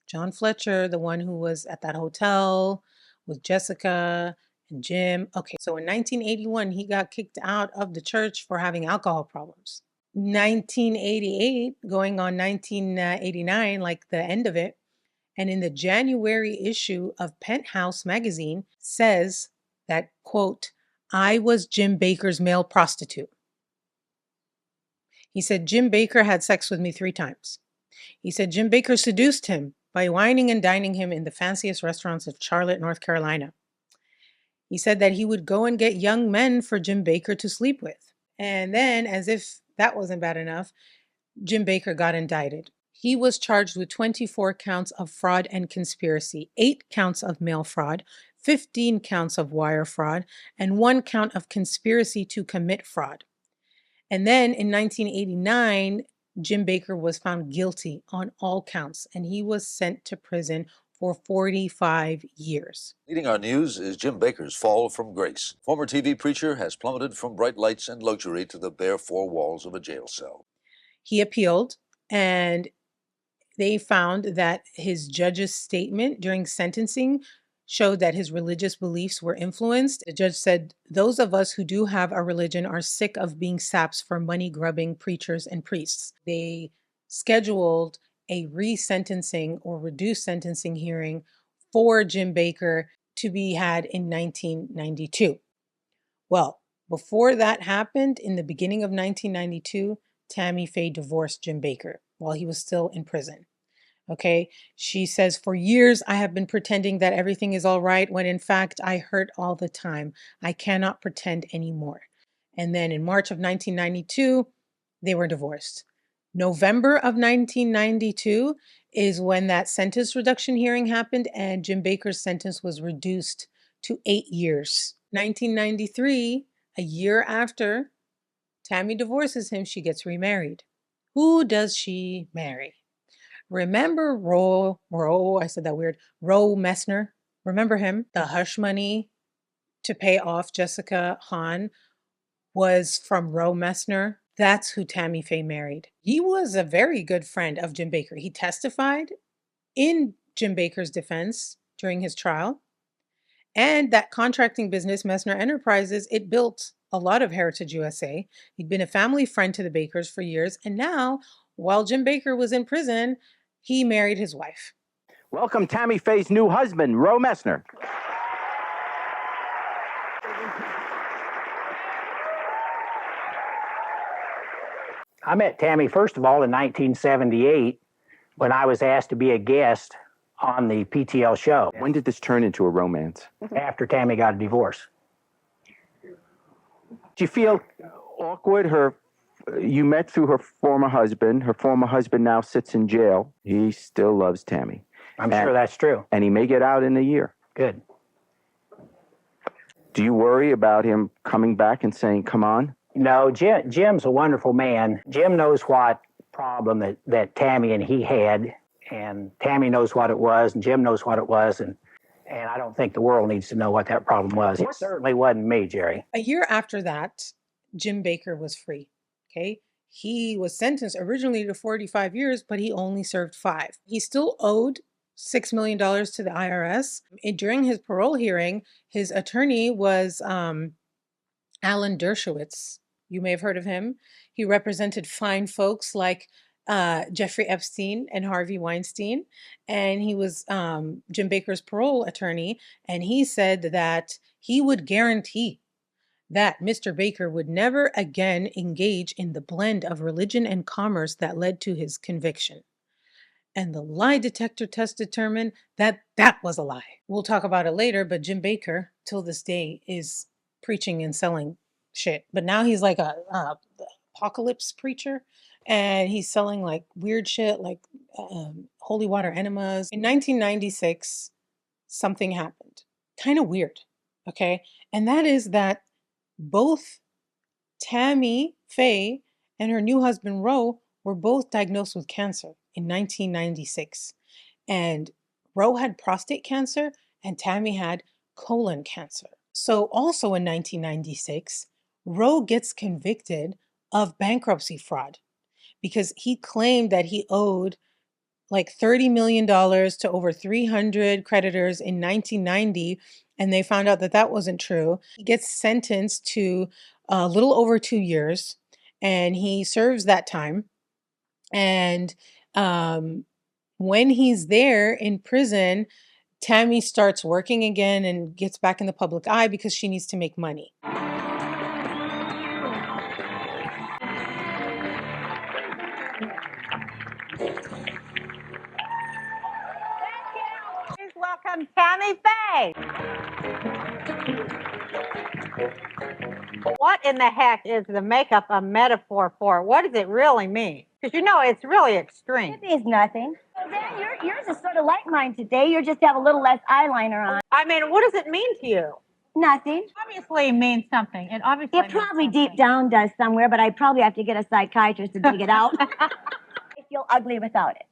John Fletcher, the one who was at that hotel with Jessica and Jim. Okay, so in 1981, he got kicked out of the church for having alcohol problems. 1988, going on 1989, like the end of it, and in the January issue of Penthouse magazine says that, quote, I was Jim Bakker's male prostitute. He said, Jim Bakker had sex with me 3 times. He said, Jim Bakker seduced him by wining and dining him in the fanciest restaurants of Charlotte, North Carolina. He said that he would go and get young men for Jim Bakker to sleep with. And then, as if that wasn't bad enough, Jim Bakker got indicted. He was charged with 24 counts of fraud and conspiracy, 8 counts of mail fraud, 15 counts of wire fraud, and 1 count of conspiracy to commit fraud. And then in 1989, Jim Bakker was found guilty on all counts, and he was sent to prison for 45 years. Leading our news is Jim Bakker's fall from grace. Former TV preacher has plummeted from bright lights and luxury to the bare four walls of a jail cell. He appealed, and they found that his judge's statement during sentencing showed that his religious beliefs were influenced. The judge said, "Those of us who do have a religion are sick of being saps for money-grubbing preachers and priests." They scheduled a resentencing or reduced sentencing hearing for Jim Bakker to be had in 1992. Well, before that happened, in the beginning of 1992, Tammy Faye divorced Jim Bakker while he was still in prison. Okay, she says, "For years I have been pretending that everything is all right when in fact I hurt all the time. I cannot pretend anymore." And then in March of 1992, they were divorced. November of 1992 is when that sentence reduction hearing happened, and Jim Bakker's sentence was reduced to 8 years. 1993, a year after Tammy divorces him, she gets remarried. Who does she marry? Remember Roe Messner? Remember him? The hush money to pay off Jessica Hahn was from Roe Messner. That's who Tammy Faye married. He was a very good friend of Jim Bakker. He testified in Jim Bakker's defense during his trial. And that contracting business, Messner Enterprises, it built a lot of Heritage USA. He'd been a family friend to the Bakkers for years. And now, while Jim Bakker was in prison, he married his wife. Welcome Tammy Faye's new husband, Roe Messner. I met Tammy, first of all, in 1978 when I was asked to be a guest on the PTL show. When did this turn into a romance? After Tammy got a divorce. Do you feel awkward? You met through her former husband. Her former husband now sits in jail. He still loves Tammy. I'm sure that's true. And he may get out in a year. Good. Do you worry about him coming back and saying, "Come on"? No, Jim's a wonderful man. Jim knows what problem that Tammy and he had, and Tammy knows what it was, and Jim knows what it was, and I don't think the world needs to know what that problem was. It certainly wasn't me, Jerry. A year after that, Jim Bakker was free. Okay. He was sentenced originally to 45 years, but he only served 5. He still owed $6 million to the IRS. And during his parole hearing, his attorney was Alan Dershowitz. You may have heard of him. He represented fine folks like Jeffrey Epstein and Harvey Weinstein. And he was Jim Bakker's parole attorney. And he said that he would guarantee that Mr. Bakker would never again engage in the blend of religion and commerce that led to his conviction. And the lie detector test determined that that was a lie. We'll talk about it later, but Jim Bakker, till this day, is preaching and selling shit. But now he's like a apocalypse preacher, and he's selling like weird shit, like holy water enemas. In 1996, something happened. Kind of weird, okay? And that is that both Tammy Faye and her new husband, Roe, were both diagnosed with cancer in 1996. And Roe had prostate cancer and Tammy had colon cancer. So also in 1996, Roe gets convicted of bankruptcy fraud because he claimed that he owed like $30 million to over 300 creditors in 1990, and they found out that that wasn't true. He gets sentenced to a little over 2 years, and he serves that time. And when he's there in prison, Tammy starts working again and gets back in the public eye because she needs to make money. Please welcome Tammy Faye. What in the heck is the makeup a metaphor for? What does it really mean? Because you know it's really extreme. It means nothing. Well, then yours is sort of like mine today. You just have a little less eyeliner on. I mean, what does it mean to you? Nothing. Obviously means something. It probably deep down does somewhere, but I probably have to get a psychiatrist to dig it out. I feel ugly without it.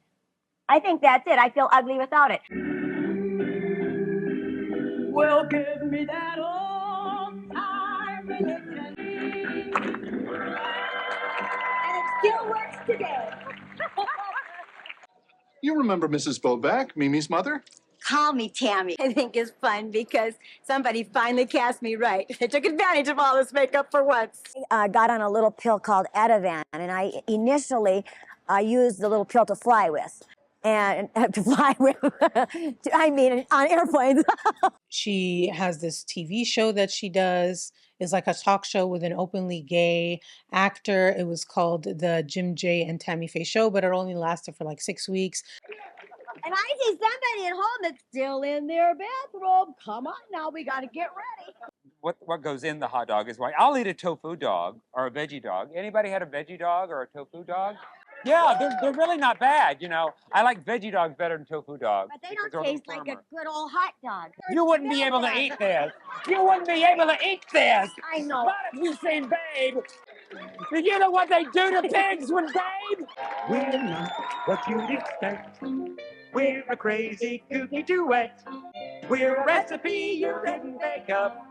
I think that's it. I feel ugly without it. So give me that old time religion. And it still works today. You remember Mrs. Boback, Mimi's mother? Call me Tammy. I think it's fun because somebody finally cast me right. They took advantage of all this makeup for once. I got on a little pill called Ativan, and I initially used the little pill to fly with. And to fly with, I mean, on airplanes. She has this TV show that she does. It's like a talk show with an openly gay actor. It was called the Jim J and Tammy Faye Show, but it only lasted for like 6 weeks. And I see somebody at home that's still in their bathrobe. Come on now, we got to get ready. What goes in the hot dog is why I'll eat a tofu dog or a veggie dog. Anybody had a veggie dog or a tofu dog? Yeah, they're really not bad, you know. I like veggie dogs better than tofu dogs. But they because don't they're a taste little like a firmer. good old hot dog. You wouldn't be able to eat this. You wouldn't be able to eat this. I know. Not if you've seen Babe. Do you know what they do to pigs with Babe? We're not what you'd expect. We're a crazy, kooky duet. We're a recipe you couldn't make up.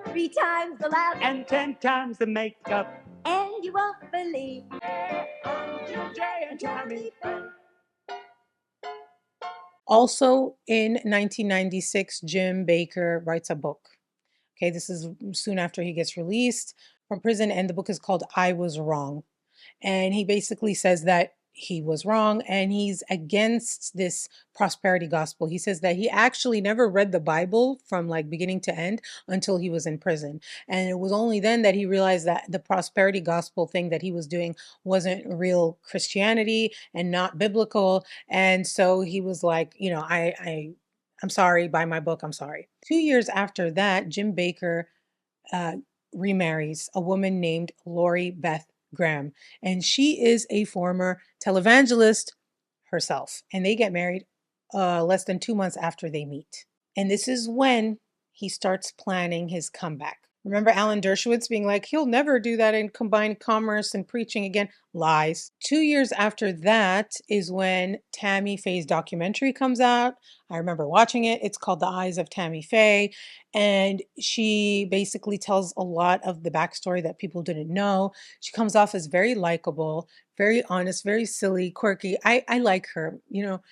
3 times the loud And 10 times the makeup. and you won't believe. Jim J and Tammy Faye. Also in 1996, Jim Bakker writes a book. Okay, this is soon after he gets released from prison, and the book is called I Was Wrong. And he basically says that he was wrong and he's against this prosperity gospel. He says that he actually never read the Bible from like beginning to end until he was in prison. And it was only then that he realized that the prosperity gospel thing that he was doing wasn't real Christianity and not biblical. And so he was like, you know, I'm sorry, buy my book, I'm sorry. 2 years after that, Jim Bakker uh, remarries a woman named Lori Beth Graham, and she is a former televangelist herself. And they get married less than 2 months after they meet. And this is when he starts planning his comeback. Remember Alan Dershowitz being like, he'll never do that in combined commerce and preaching again? Lies. 2 years after that is when Tammy Faye's documentary comes out. I remember watching it. It's called The Eyes of Tammy Faye. And she basically tells a lot of the backstory that people didn't know. She comes off as very likable, very honest, very silly, quirky. I like her. You know,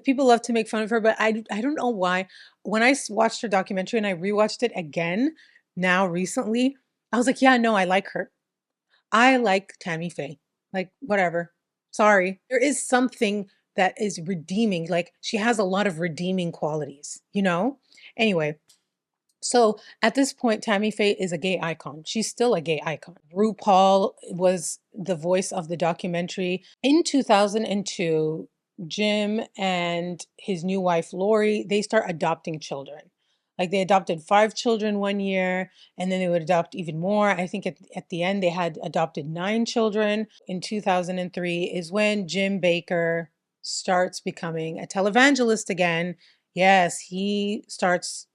people love to make fun of her, but I don't know why. When I watched her documentary and I rewatched it again, now recently, I was like, yeah, no, I like her. I like Tammy Faye. Like, whatever. Sorry. There is something that is redeeming. Like, she has a lot of redeeming qualities, you know? Anyway, so at this point, Tammy Faye is a gay icon. She's still a gay icon. RuPaul was the voice of the documentary. In 2002, Jim and his new wife, Lori, they start adopting children. Like they adopted 5 children one year, and then they would adopt even more. I think at the end, they had adopted 9 children. In 2003 is when Jim Bakker starts becoming a televangelist again. Yes, he starts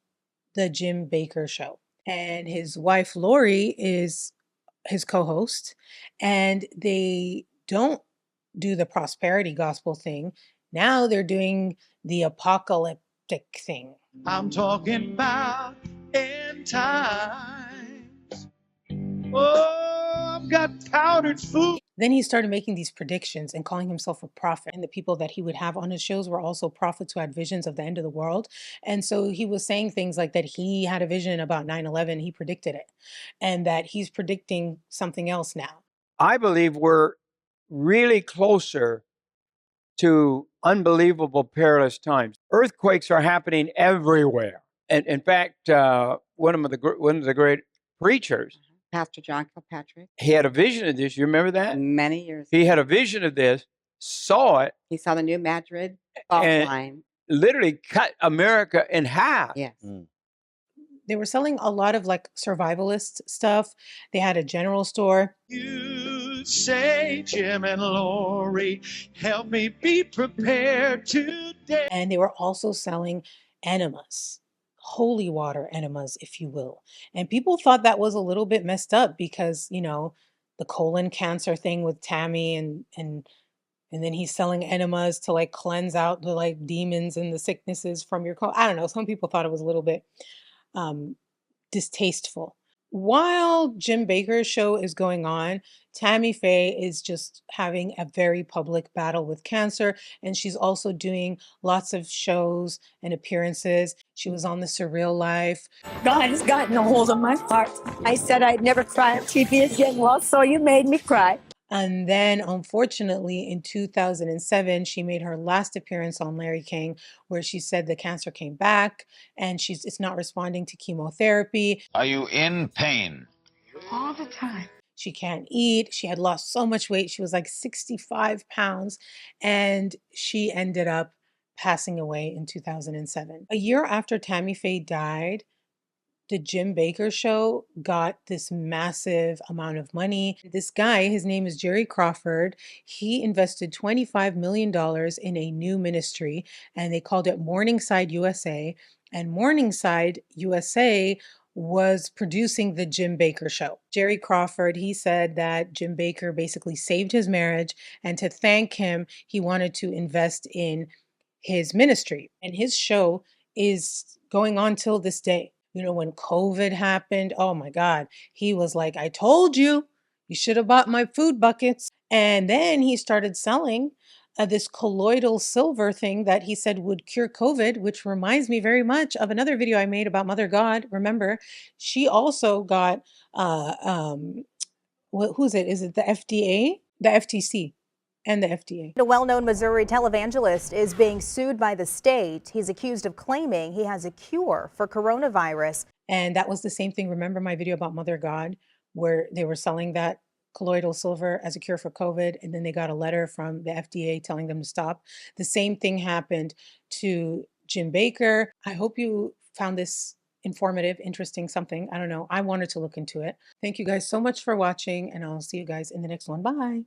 the Jim Bakker Show. And his wife, Lori, is his co host. And they don't do the prosperity gospel thing. Now they're doing the apocalyptic thing. I'm talking about end times. Oh, I've got powdered food. Then he started making these predictions and calling himself a prophet. And the people that he would have on his shows were also prophets who had visions of the end of the world. And so he was saying things like that he had a vision about 9/11, he predicted it, and that he's predicting something else now. I believe we're really closer to unbelievable perilous times. Earthquakes are happening everywhere. And in fact, one of the great preachers, Pastor John Kilpatrick. he had a vision of this. You remember that? Many years He had a vision of this, saw it. He saw the new Madrid fault and line. literally cut America in half. Yes. They were selling a lot of like survivalist stuff. They had a general store. You say, Jim and Lori, help me be prepared today. And they were also selling enemas, holy water enemas, if you will. And people thought that was a little bit messed up because, you know, the colon cancer thing with Tammy and then he's selling enemas to like cleanse out the like demons and the sicknesses from your colon. I don't know. Some people thought it was a little bit distasteful. While Jim Bakker's show is going on, Tammy Faye is just having a very public battle with cancer, and she's also doing lots of shows and appearances. She was on The Surreal Life. God has gotten a hold of my heart. I said I'd never cry on TV again. Well, so you made me cry. And then, unfortunately, in 2007, she made her last appearance on Larry King, where she said the cancer came back and it's not responding to chemotherapy. Are you in pain? All the time. She can't eat. She had lost so much weight. She was like 65 pounds, and she ended up passing away in 2007. A year after Tammy Faye died, the Jim Bakker show got this massive amount of money. This guy, his name is Jerry Crawford, he invested $25 million in a new ministry, and they called it Morningside USA. And Morningside USA was producing the Jim Bakker show. Jerry Crawford, he said that Jim Bakker basically saved his marriage, and to thank him, he wanted to invest in his ministry. And his show is going on till this day. You know, when COVID happened, oh my God, he was like, I told you, you should have bought my food buckets. And then he started selling this colloidal silver thing that he said would cure COVID, which reminds me very much of another video I made about Mother God. Remember, she also got, who's it? Is it the FDA? The FTC and the FDA. A well-known Missouri televangelist is being sued by the state. He's accused of claiming he has a cure for coronavirus. And that was the same thing. Remember my video about Mother God, where they were selling that colloidal silver as a cure for COVID, and then they got a letter from the FDA telling them to stop. The same thing happened to Jim Bakker. I hope you found this informative, interesting, something. I don't know. I wanted to look into it. Thank you guys so much for watching, and I'll see you guys in the next one. Bye.